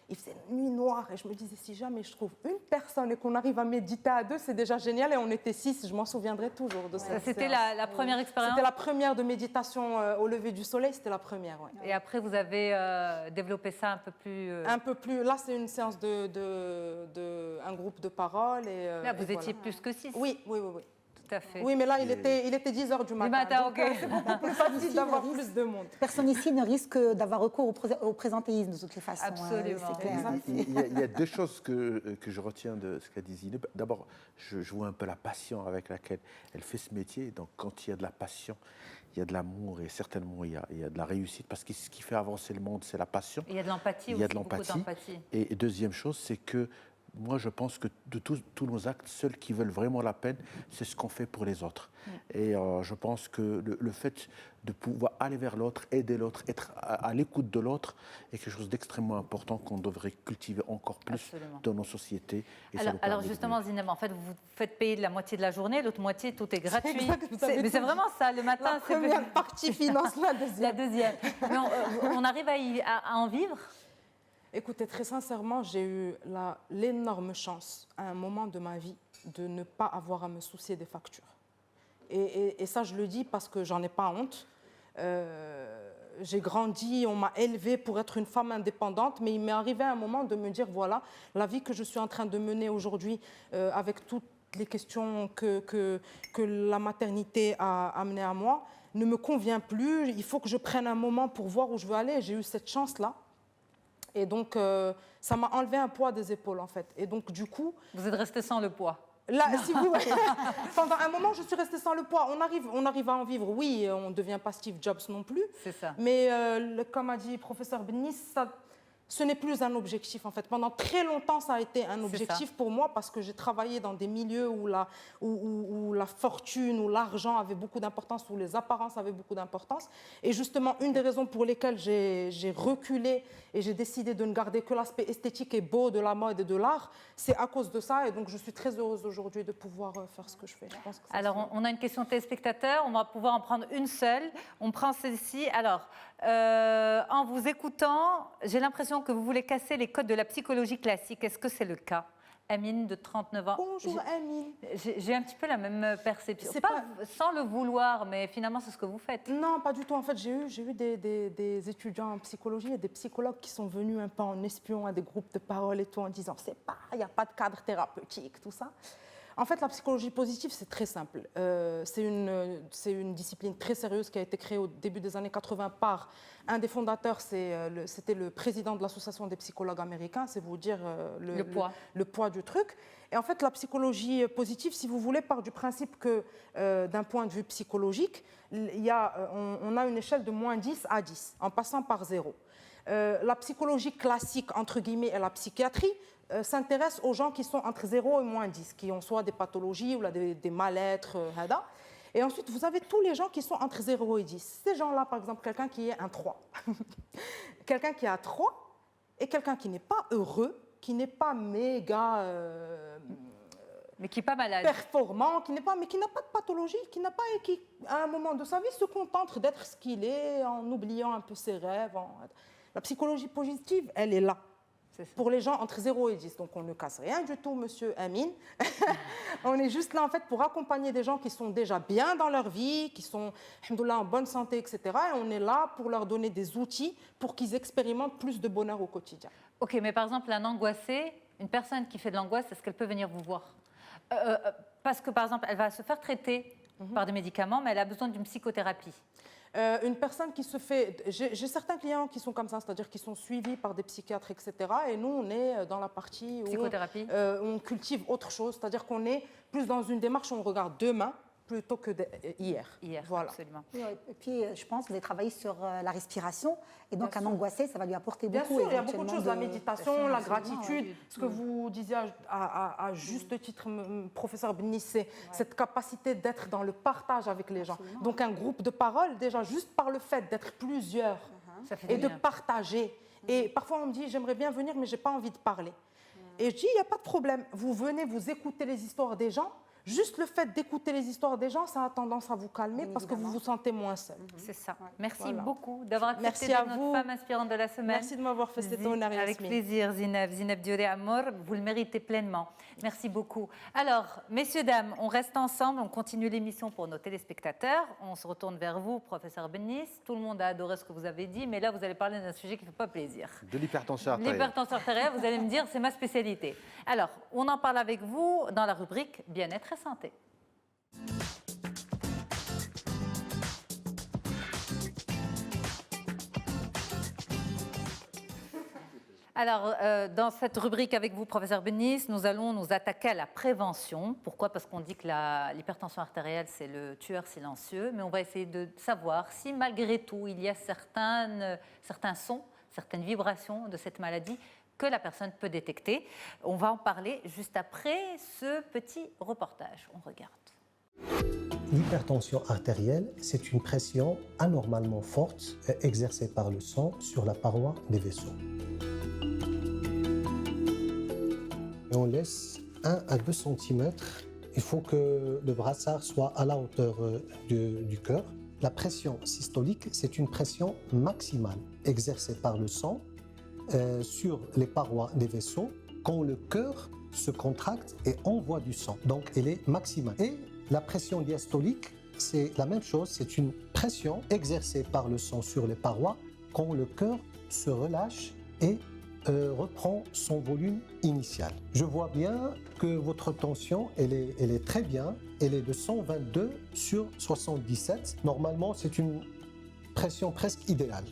Il faisait nuit noire et je me disais, si jamais je trouve une personne et qu'on arrive à méditer à 2, c'est déjà génial. Et on était 6, je m'en souviendrai toujours de ça. C'était la première expérience? C'était la première de méditation au lever du soleil, c'était la première, ouais. Et après, vous avez développé ça un peu plus... Un peu plus, là c'est une séance un groupe de parole. Et, là, vous étiez plus que 6? Oui. Tout à fait. Oui, mais là, il était 10h du matin. Ok. C'est beaucoup plus facile d'avoir plus de monde. Personne ici ne risque d'avoir recours au présentéisme de toutes les façons. Absolument. C'est clair. Il y a deux choses que je retiens de ce qu'a dit Zineb. D'abord, je vois un peu la passion avec laquelle elle fait ce métier. Donc, quand il y a de la passion, il y a de l'amour et certainement il y a de la réussite. Parce que ce qui fait avancer le monde, c'est la passion. Il y a de l'empathie aussi. Il y a de l'empathie. Et deuxième chose, c'est que moi, je pense que de tous nos actes, ceux qui veulent vraiment la peine, c'est ce qu'on fait pour les autres. Et je pense que le fait de pouvoir aller vers l'autre, aider l'autre, être à l'écoute de l'autre, est quelque chose d'extrêmement important qu'on devrait cultiver encore plus Absolument. dans nos sociétés. Et Alors justement, Zineb, en fait, vous faites payer de la moitié de la journée, l'autre moitié, tout est gratuit. exact, vous avez Mais c'est tout vraiment ça, le matin. La première partie finance la deuxième. La deuxième. Mais on arrive à en vivre? Écoutez, très sincèrement, j'ai eu l'énorme chance à un moment de ma vie de ne pas avoir à me soucier des factures. Et ça, je le dis parce que j'en ai pas honte. J'ai grandi, on m'a élevée pour être une femme indépendante, mais il m'est arrivé un moment de me dire, voilà, la vie que je suis en train de mener aujourd'hui, avec toutes les questions que la maternité a amenées à moi, ne me convient plus. Il faut que je prenne un moment pour voir où je veux aller. J'ai eu cette chance-là. Et donc, ça m'a enlevé un poids des épaules, en fait. Et donc, du coup... Vous êtes restée sans le poids? Là, si vous... Pendant un moment, je suis restée sans le poids. On arrive à en vivre. Oui, on ne devient pas Steve Jobs non plus. C'est ça. Mais, comme a dit le professeur Bennis, ce n'est plus un objectif, en fait. Pendant très longtemps, ça a été un objectif pour moi parce que j'ai travaillé dans des milieux où la fortune, où l'argent avait beaucoup d'importance, où les apparences avaient beaucoup d'importance. Et justement, une des raisons pour lesquelles j'ai reculé et j'ai décidé de ne garder que l'aspect esthétique et beau de la mode et de l'art, c'est à cause de ça. Et donc, je suis très heureuse aujourd'hui de pouvoir faire ce que je fais. Je pense que alors, on a une question téléspectateur. On va pouvoir en prendre une seule. On prend celle-ci. Alors, en vous écoutant, j'ai l'impression que vous voulez casser les codes de la psychologie classique. Est-ce que c'est le cas? Amine, de 39 ans. Bonjour, Amine. J'ai un petit peu la même perception. Pas sans le vouloir, mais finalement, c'est ce que vous faites. Non, pas du tout. En fait, j'ai eu des étudiants en psychologie et des psychologues qui sont venus un peu en espion à des groupes de parole et tout, en disant il n'y a pas de cadre thérapeutique, tout ça. En fait, la psychologie positive, c'est très simple. C'est une discipline très sérieuse qui a été créée au début des années 80 par un des fondateurs, c'était le président de l'association des psychologues américains, c'est vous dire le poids du truc. Et en fait, la psychologie positive, si vous voulez, part du principe que d'un point de vue psychologique, on a une échelle de moins 10 à 10, en passant par 0. La psychologie classique, entre guillemets, et la psychiatrie s'intéresse aux gens qui sont entre 0 et moins 10, qui ont soit des pathologies ou des mal-être, Et ensuite, vous avez tous les gens qui sont entre 0 et 10. Ces gens-là, par exemple, quelqu'un qui est un 3. Quelqu'un qui a 3 et quelqu'un qui n'est pas heureux, qui n'est pas méga... mais qui n'est pas malade. Performant, mais qui n'a pas de pathologie, qui, à un moment de sa vie, se contente d'être ce qu'il est, en oubliant un peu ses rêves. La psychologie positive, elle est là. Pour les gens entre 0 et 10. Donc on ne casse rien du tout, monsieur Amine. On est juste là en fait pour accompagner des gens qui sont déjà bien dans leur vie, qui sont en bonne santé, etc. Et on est là pour leur donner des outils pour qu'ils expérimentent plus de bonheur au quotidien. Ok, mais par exemple, un angoissé, une personne qui fait de l'angoisse, est-ce qu'elle peut venir vous voir? Parce que par exemple, elle va se faire traiter par des médicaments, mais elle a besoin d'une psychothérapie. Une personne qui se fait... J'ai certains clients qui sont comme ça, c'est-à-dire qui sont suivis par des psychiatres, etc. Et nous, on est dans la partie psychothérapie. Où on cultive autre chose, c'est-à-dire qu'on est plus dans une démarche où on regarde demain plutôt que hier. Voilà. Absolument. Et puis, je pense que vous avez travaillé sur la respiration. Et donc, un angoissé, ça va lui apporter beaucoup. Bien sûr, il y a beaucoup de choses. La méditation, la gratitude. Ce que vous disiez à juste titre, professeur Bennis, c'est cette capacité d'être dans le partage avec les gens. Donc, un groupe de parole, déjà, juste par le fait d'être plusieurs et de partager. Et parfois, on me dit, j'aimerais bien venir, mais je n'ai pas envie de parler. Et je dis, il n'y a pas de problème. Vous venez, vous écoutez les histoires des gens. Juste le fait d'écouter les histoires des gens, ça a tendance à vous calmer parce que vous vous sentez moins seul. C'est ça. Merci beaucoup d'avoir accepté d'être notre femme inspirante de la semaine. Merci de m'avoir fait cet honneur. Avec plaisir, Zineb Dioré Amor. Vous le méritez pleinement. Merci beaucoup. Alors, messieurs, dames, on reste ensemble, on continue l'émission pour nos téléspectateurs. On se retourne vers vous, professeur Bennis. Tout le monde a adoré ce que vous avez dit, mais là, vous allez parler d'un sujet qui ne fait pas plaisir. De l'hypertension artérielle. L'hypertension artérielle, vous allez me dire, c'est ma spécialité. Alors, on en parle avec vous dans la rubrique Bien-être et santé. Alors, dans cette rubrique avec vous, professeur Bennis, nous allons nous attaquer à la prévention. Pourquoi? Parce qu'on dit que l'hypertension artérielle, c'est le tueur silencieux. Mais on va essayer de savoir si, malgré tout, il y a certains sons, certaines vibrations de cette maladie que la personne peut détecter. On va en parler juste après ce petit reportage. On regarde. L'hypertension artérielle, c'est une pression anormalement forte exercée par le sang sur la paroi des vaisseaux. Et on laisse 1 à 2 cm. Il faut que le brassard soit à la hauteur du cœur. La pression systolique, c'est une pression maximale exercée par le sang sur les parois des vaisseaux quand le cœur se contracte et envoie du sang. Donc, elle est maximale. Et la pression diastolique, c'est la même chose. C'est une pression exercée par le sang sur les parois quand le cœur se relâche et reprend son volume initial. Je vois bien que votre tension, elle est très bien. Elle est de 122 sur 77. Normalement, c'est une pression presque idéale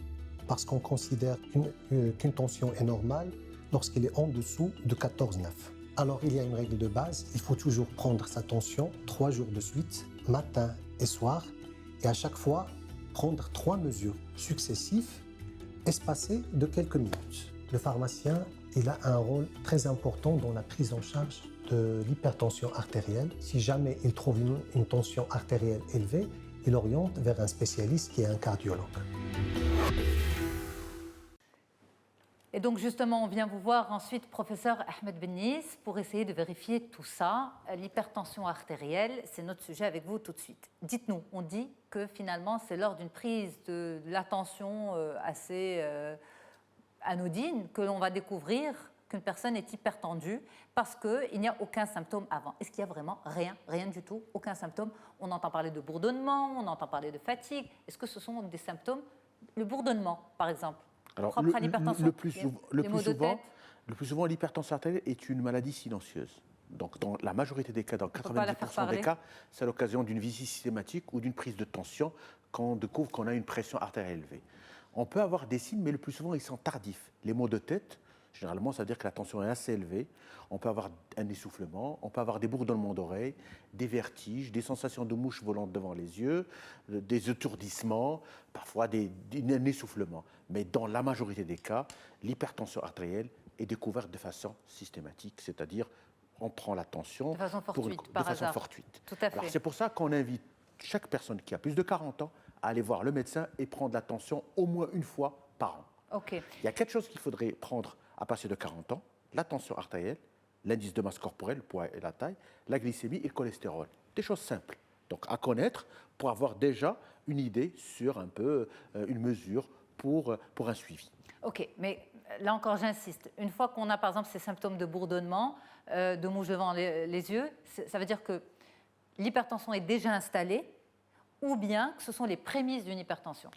parce qu'on considère qu'une tension est normale lorsqu'elle est en dessous de 14,9. Alors, il y a une règle de base. Il faut toujours prendre sa tension 3 jours de suite, matin et soir, et à chaque fois, prendre 3 mesures successives, espacées de quelques minutes. Le pharmacien, il a un rôle très important dans la prise en charge de l'hypertension artérielle. Si jamais il trouve une tension artérielle élevée, il oriente vers un spécialiste qui est un cardiologue. Et donc justement, on vient vous voir ensuite, professeur Ahmed Bennis, pour essayer de vérifier tout ça. L'hypertension artérielle, c'est notre sujet avec vous tout de suite. Dites-nous, on dit que finalement, c'est lors d'une prise de la tension assez anodine que l'on va découvrir qu'une personne est hypertendue parce qu'il n'y a aucun symptôme avant. Est-ce qu'il n'y a vraiment rien du tout, aucun symptôme? On entend parler de bourdonnement, on entend parler de fatigue. Est-ce que ce sont des symptômes? Le bourdonnement, par exemple. Alors, propre à l'hypertension. le plus souvent, l'hypertension artérielle est une maladie silencieuse. Donc, dans la majorité des cas, dans 90% des cas, c'est à l'occasion d'une visite systématique ou d'une prise de tension qu'on découvre qu'on a une pression artérielle élevée. On peut avoir des signes, mais le plus souvent, ils sont tardifs. Les maux de tête, généralement, ça veut dire que la tension est assez élevée. On peut avoir un essoufflement, on peut avoir des bourdonnements d'oreilles, des vertiges, des sensations de mouches volantes devant les yeux, des étourdissements, parfois un essoufflement. Mais dans la majorité des cas, l'hypertension artérielle est découverte de façon systématique, c'est-à-dire on prend la tension de façon fortuite. Tout à fait. Alors, c'est pour ça qu'on invite chaque personne qui a plus de 40 ans à aller voir le médecin et prendre la tension au moins une fois par an. Okay. Il y a quelque chose qu'il faudrait prendre à partir de 40 ans, la tension artérielle, l'indice de masse corporelle, le poids et la taille, la glycémie et le cholestérol. Des choses simples, donc à connaître pour avoir déjà une idée sur un peu une mesure pour un suivi. Ok, mais là encore j'insiste, une fois qu'on a par exemple ces symptômes de bourdonnement, de mouches devant les yeux, ça veut dire que l'hypertension est déjà installée ou bien que ce sont les prémices d'une hypertension?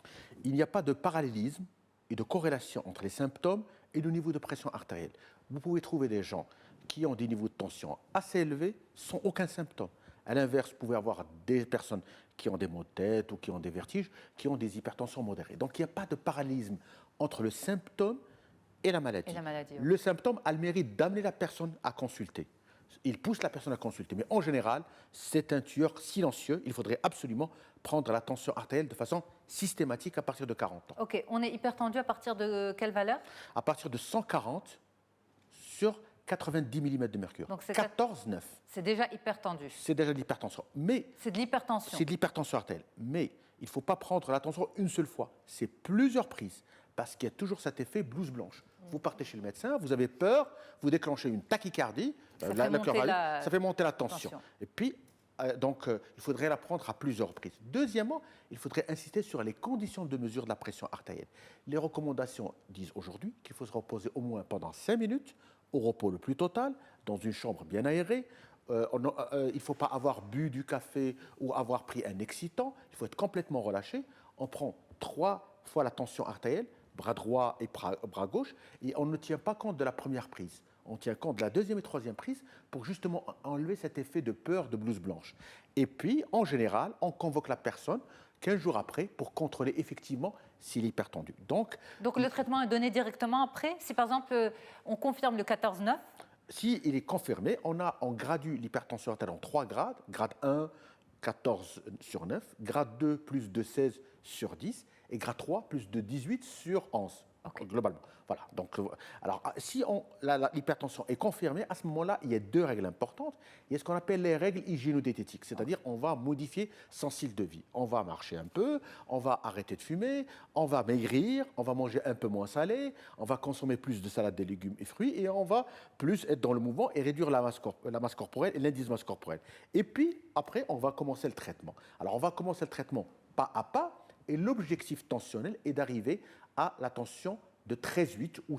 Il n'y a pas de parallélisme et de corrélation entre les symptômes et le niveau de pression artérielle. Vous pouvez trouver des gens qui ont des niveaux de tension assez élevés sans aucun symptôme. À l'inverse, vous pouvez avoir des personnes qui ont des maux de tête ou qui ont des vertiges, qui ont des hypertensions modérées. Donc il n'y a pas de parallélisme entre le symptôme et la maladie. Le symptôme a le mérite d'amener la personne à consulter. Il pousse la personne à consulter. Mais en général, c'est un tueur silencieux. Il faudrait absolument prendre la tension artérielle de façon systématique à partir de 40 ans. Ok, on est hypertendu à partir de quelle valeur? À partir de 140 sur 90 mm de mercure. Donc c'est 14,9. C'est déjà hypertendu. C'est déjà de l'hypertension. Mais c'est de l'hypertension. C'est de l'hypertension artérielle. Mais il ne faut pas prendre la tension une seule fois. C'est plusieurs prises. Parce qu'il y a toujours cet effet blouse blanche. Vous partez chez le médecin, vous avez peur, vous déclenchez une tachycardie, ça fait monter la tension. Et puis, il faudrait la prendre à plusieurs reprises. Deuxièmement, il faudrait insister sur les conditions de mesure de la pression artérielle. Les recommandations disent aujourd'hui qu'il faut se reposer au moins pendant 5 minutes, au repos le plus total, dans une chambre bien aérée. Il ne faut pas avoir bu du café ou avoir pris un excitant. Il faut être complètement relâché. On prend 3 fois la tension artérielle, bras droit et bras gauche, et on ne tient pas compte de la première prise. On tient compte de la deuxième et troisième prise pour justement enlever cet effet de peur de blouse blanche. Et puis, en général, on convoque la personne 15 jours après pour contrôler effectivement s'il est hypertendu. Donc le traitement est donné directement après? Si par exemple, on confirme le 14,9? Si il est confirmé, on gradue l'hypertension artérielle en 3 grades. Grade 1, 14 sur 9. Grade 2, plus de 16 sur 10. et grade 3 plus de 18 sur 11. Okay. Globalement. Voilà. Donc, alors, si l'hypertension est confirmée, à ce moment-là, il y a 2 règles importantes. Il y a ce qu'on appelle les règles hygiéno-diététiques, c'est-à-dire on va modifier son style de vie. On va marcher un peu, on va arrêter de fumer, on va maigrir, on va manger un peu moins salé, on va consommer plus de salade, des légumes et fruits, et on va plus être dans le mouvement et réduire la masse corporelle et l'indice de masse corporelle. Et puis, après, on va commencer le traitement. Alors, on va commencer le traitement pas à pas, et l'objectif tensionnel est d'arriver à la tension de 13,8 ou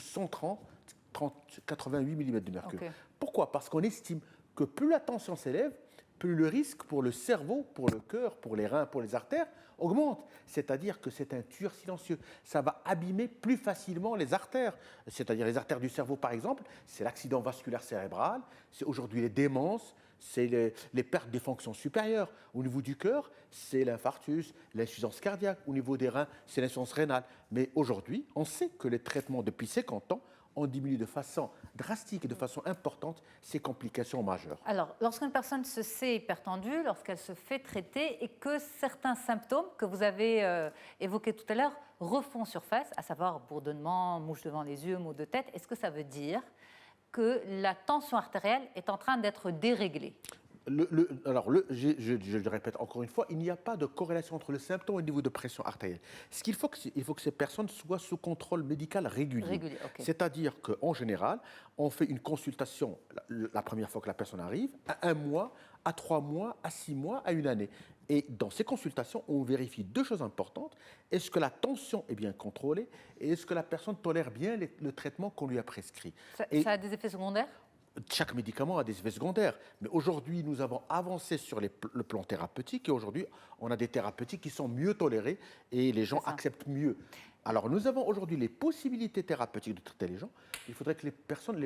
88 mm de mercure. Okay. Pourquoi? Parce qu'on estime que plus la tension s'élève, plus le risque pour le cerveau, pour le cœur, pour les reins, pour les artères augmente. C'est-à-dire que c'est un tueur silencieux. Ça va abîmer plus facilement les artères. C'est-à-dire les artères du cerveau, par exemple, c'est l'accident vasculaire cérébral, c'est aujourd'hui les démences, c'est les pertes des fonctions supérieures. Au niveau du cœur, c'est l'infarctus, l'insuffisance cardiaque. Au niveau des reins, c'est l'insuffisance rénale. Mais aujourd'hui, on sait que les traitements depuis 50 ans ont diminué de façon drastique et de façon importante ces complications majeures. Alors, lorsqu'une personne se sait hypertendue, lorsqu'elle se fait traiter et que certains symptômes que vous avez évoqués tout à l'heure refont surface, à savoir bourdonnement, mouche devant les yeux, maux de tête, est-ce que ça veut dire que la tension artérielle est en train d'être déréglée? Je le répète encore une fois, il n'y a pas de corrélation entre le symptôme et le niveau de pression artérielle. Ce qu'il faut, il faut que ces personnes soient sous contrôle médical régulier. Okay. C'est-à-dire qu'en général, on fait une consultation la première fois que la personne arrive, à 1 mois, à 3 mois, à 6 mois, à 1 année. Et dans ces consultations, on vérifie 2 choses importantes. Est-ce que la tension est bien contrôlée et est-ce que la personne tolère bien le traitement qu'on lui a prescrit? Ça a des effets secondaires? Chaque médicament a des effets secondaires. Mais aujourd'hui, nous avons avancé sur le plan thérapeutique et aujourd'hui, on a des thérapeutiques qui sont mieux tolérées et les gens acceptent mieux. Alors, nous avons aujourd'hui les possibilités thérapeutiques de traiter les gens. Il faudrait que les personnes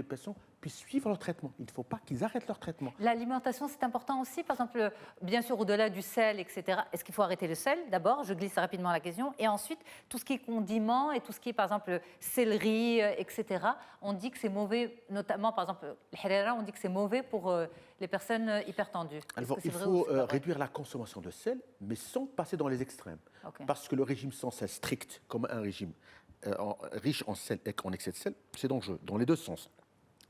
puissent suivre leur traitement. Il ne faut pas qu'ils arrêtent leur traitement. L'alimentation, c'est important aussi. Par exemple, bien sûr, au-delà du sel, etc. Est-ce qu'il faut arrêter le sel? D'abord, je glisse rapidement la question. Et ensuite, tout ce qui est condiments et tout ce qui est, par exemple, céleri, etc. On dit que c'est mauvais, notamment, par exemple, le harira, on dit que c'est mauvais pour les personnes hypertendues. Alors, il faut réduire la consommation de sel, mais sans passer dans les extrêmes. Okay. Parce que le régime sans sel strict, comme un régime riche en sel et en excès de sel, c'est dangereux, dans les 2 sens.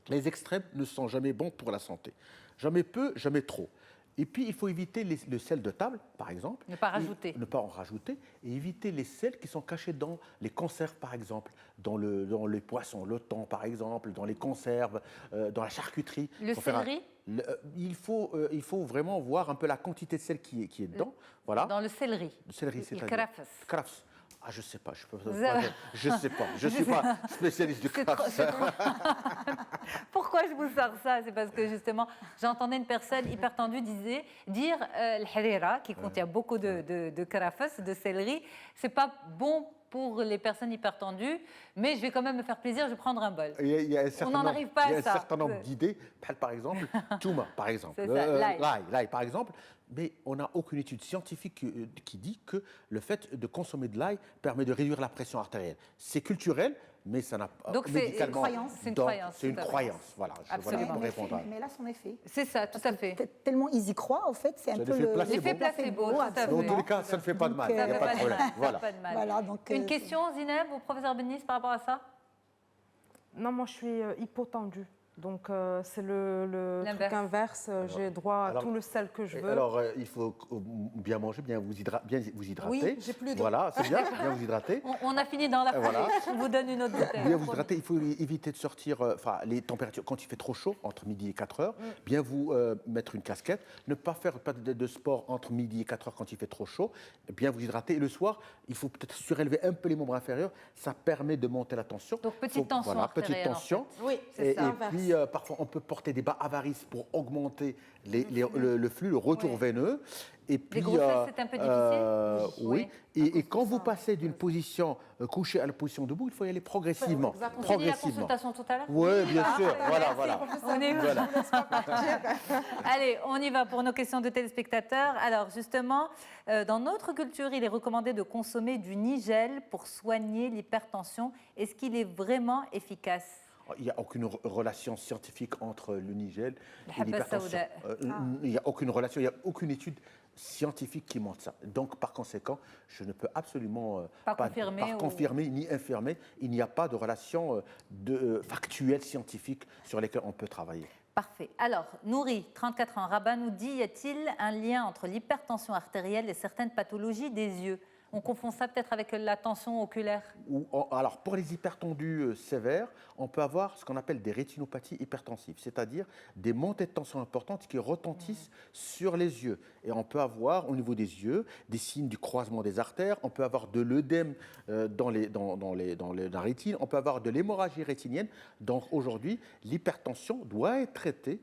Les extrêmes ne sont jamais bons pour la santé. Jamais peu, jamais trop. Et puis, il faut éviter le sel de table, par exemple. Ne pas rajouter. Ne pas en rajouter. Et éviter les sels qui sont cachés dans les conserves, par exemple. Dans les poissons, le thon, par exemple, dans les conserves, dans la charcuterie. Le céleri il faut vraiment voir un peu la quantité de sel qui est dedans. Voilà. Dans le céleri. Le céleri, c'est-à-dire krafs. Ah, je ne sais pas, je ne suis pas spécialiste du krafs. Pourquoi je vous sors ça? C'est parce que justement, j'entendais une personne hypertendue dire le harira, qui contient beaucoup de krafs, de céleri, c'est pas bon pour les personnes hypertendues, mais je vais quand même me faire plaisir, je vais prendre un bol. On n'en arrive pas à ça. Il y a un certain nombre d'idées, par exemple, touma, par exemple, l'ail, par exemple, mais on n'a aucune étude scientifique qui dit que le fait de consommer de l'ail permet de réduire la pression artérielle. C'est culturel, mais ça n'a pas... Donc c'est une croyance. C'est une croyance, voilà. Absolument. Pour répondre. Mais là, son effet. C'est ça, tout à fait. Tellement ils y croient, en fait, c'est un peu l'effet placebo. Dans tous les cas, ça ne fait pas de mal, il n'y a pas de problème. Voilà, donc, une question, Zineb, au professeur Benis, par rapport à ça? Non, moi je suis hypotendue. Donc c'est le truc inverse, j'ai droit à tout le sel que je veux. Alors il faut bien manger, bien vous hydrater. Oui, j'ai plus d'eau. Voilà, c'est bien vous hydrater. On a fini dans la foulée, on vous donne une autre bouteille. Bien vous hydrater, il faut éviter de sortir, les températures, quand il fait trop chaud, entre midi et 4 heures, bien vous mettre une casquette, ne pas faire de sport entre midi et 4 heures quand il fait trop chaud, bien vous hydrater. Et le soir, il faut peut-être surélever un peu les membres inférieurs, ça permet de monter la tension. Donc petite tension artérielle. Petite tension. En fait. Oui, c'est ça. Et puis, parfois, on peut porter des bas avarices pour augmenter le flux, le retour veineux. Et puis, les grossesses, c'est un peu difficile. Oui. Et quand vous passez d'une position couchée à la position debout, il faut y aller progressivement. On s'est dit la consultation tout à l'heure. Oui, bien sûr. Voilà. On est Allez, on y va pour nos questions de téléspectateurs. Alors, justement, dans notre culture, il est recommandé de consommer du nigel pour soigner l'hypertension. Est-ce qu'il est vraiment efficace? Il n'y a aucune relation scientifique entre le nigel et l'hypertension. Il n'y a aucune relation, il n'y a aucune étude scientifiques qui montrent ça. Donc, par conséquent, je ne peux absolument pas confirmer, confirmer ni infirmer. Il n'y a pas de relation factuelle, scientifique sur lesquelles on peut travailler. Parfait. Alors, Nouri, 34 ans, Rabat nous dit, y a-t-il un lien entre l'hypertension artérielle et certaines pathologies des yeux? On confond ça peut-être avec la tension oculaire? Alors, pour les hypertendus sévères, on peut avoir ce qu'on appelle des rétinopathies hypertensives, c'est-à-dire des montées de tension importantes qui retentissent sur les yeux. Et on peut avoir, au niveau des yeux, des signes du croisement des artères, on peut avoir de l'œdème dans la rétine, on peut avoir de l'hémorragie rétinienne. Donc, aujourd'hui, l'hypertension doit être traitée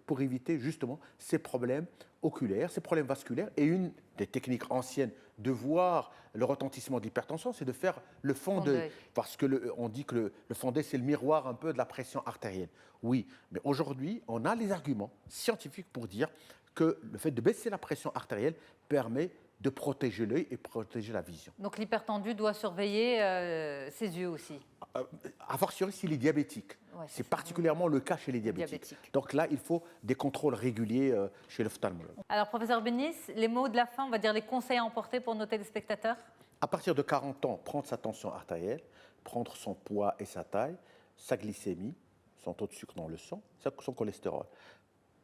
pour éviter justement ces problèmes oculaires, ces problèmes vasculaires. Et une des techniques anciennes de voir le retentissement de l'hypertension, c'est de faire le fond d'œil. Parce qu'on dit que le fond d'œil, c'est le miroir un peu de la pression artérielle. Oui, mais aujourd'hui, on a les arguments scientifiques pour dire que le fait de baisser la pression artérielle permet de protéger l'œil et protéger la vision. Donc l'hypertendu doit surveiller ses yeux aussi. A fortiori s'il est diabétique. Ouais, c'est particulièrement le cas chez les diabétiques. Donc là, il faut des contrôles réguliers chez l'ophtalmologue. Alors, professeur Benis, les mots de la fin, on va dire les conseils à emporter pour nos téléspectateurs? À partir de 40 ans, prendre sa tension artérielle, prendre son poids et sa taille, sa glycémie, son taux de sucre dans le sang, son cholestérol.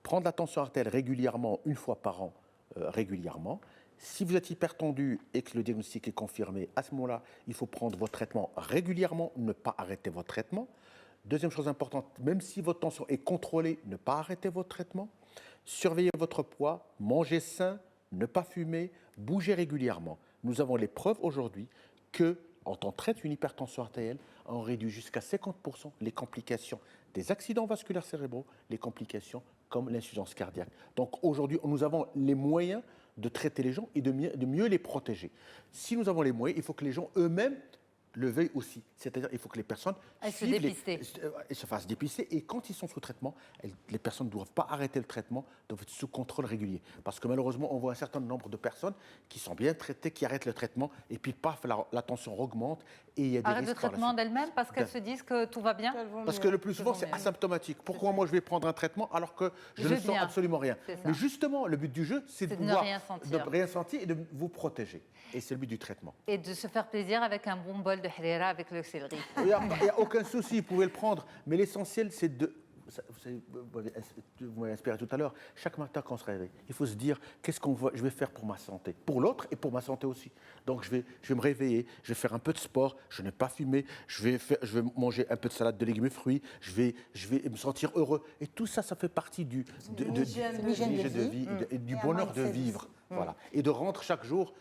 Prendre la tension artérielle régulièrement, une fois par an, régulièrement. Si vous êtes hypertendu et que le diagnostic est confirmé, à ce moment-là, il faut prendre votre traitement régulièrement, ne pas arrêter votre traitement. Deuxième chose importante, même si votre tension est contrôlée, ne pas arrêter votre traitement. Surveillez votre poids, mangez sain, ne pas fumer, bougez régulièrement. Nous avons les preuves aujourd'hui que, quand on traite une hypertension artérielle, on réduit jusqu'à 50% les complications des accidents vasculaires cérébraux, les complications comme l'insuffisance cardiaque. Donc aujourd'hui, nous avons les moyens de traiter les gens et de mieux les protéger. Si nous avons les moyens, il faut que les gens eux-mêmes le veuillent aussi. C'est-à-dire qu'il faut que les personnes se fassent dépister. Et quand ils sont sous traitement, les personnes ne doivent pas arrêter le traitement, doivent être sous contrôle régulier. Parce que malheureusement, on voit un certain nombre de personnes qui sont bien traitées, qui arrêtent le traitement, et puis paf, la tension augmente. Et il y a des arrêtent le traitement d'elles-mêmes parce qu'elles se disent que tout va bien? Parce que le plus souvent, c'est asymptomatique. Pourquoi moi je vais prendre un traitement alors que je ne sens absolument rien? Mais justement, le but du jeu, c'est de pouvoir ne rien sentir et de vous protéger. Et c'est le but du traitement. Et de se faire plaisir avec un bon bol de harira avec le céleri. Il n'y a aucun souci, vous pouvez le prendre. Mais l'essentiel, c'est de... Vous m'avez inspiré tout à l'heure. Chaque matin, quand on se réveille, il faut se dire qu'est-ce que je vais faire pour ma santé, pour l'autre et pour ma santé aussi. Donc je vais me réveiller, je vais faire un peu de sport, je ne vais pas fumer, je vais manger un peu de salade de légumes et fruits, je vais me sentir heureux. Et tout ça, ça fait partie de l'hygiène de vie et du bonheur de vivre. Voilà. Et de rendre chaque jour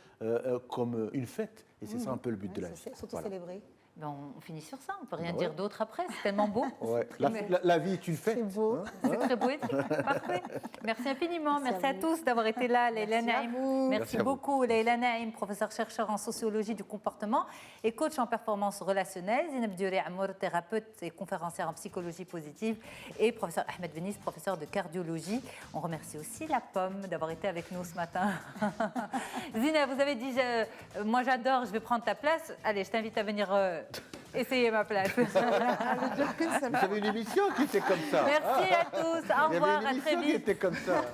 comme une fête. Et c'est ça un peu le but de la vie. Surtout célébrer. Ben on finit sur ça, on ne peut rien dire d'autre après, c'est tellement beau. Ouais. La vie est une fête. C'est beau. Hein? C'est très poétique, parfait. Merci infiniment, merci à tous d'avoir été là. Leïla Naïm, merci beaucoup. Leïla Naïm, professeur-chercheur en sociologie du comportement et coach en performance relationnelle. Zineb Dioré Amour, thérapeute et conférencière en psychologie positive. Et professeur Ahmed Benis, professeur de cardiologie. On remercie aussi la pomme d'avoir été avec nous ce matin. Zina, vous avez dit, moi j'adore, je vais prendre ta place. Allez, je t'invite à venir... essayez ma place. Vous avez une émission qui était comme ça. Merci à tous. Au revoir, à très vite. Il y avait une émission qui était comme ça.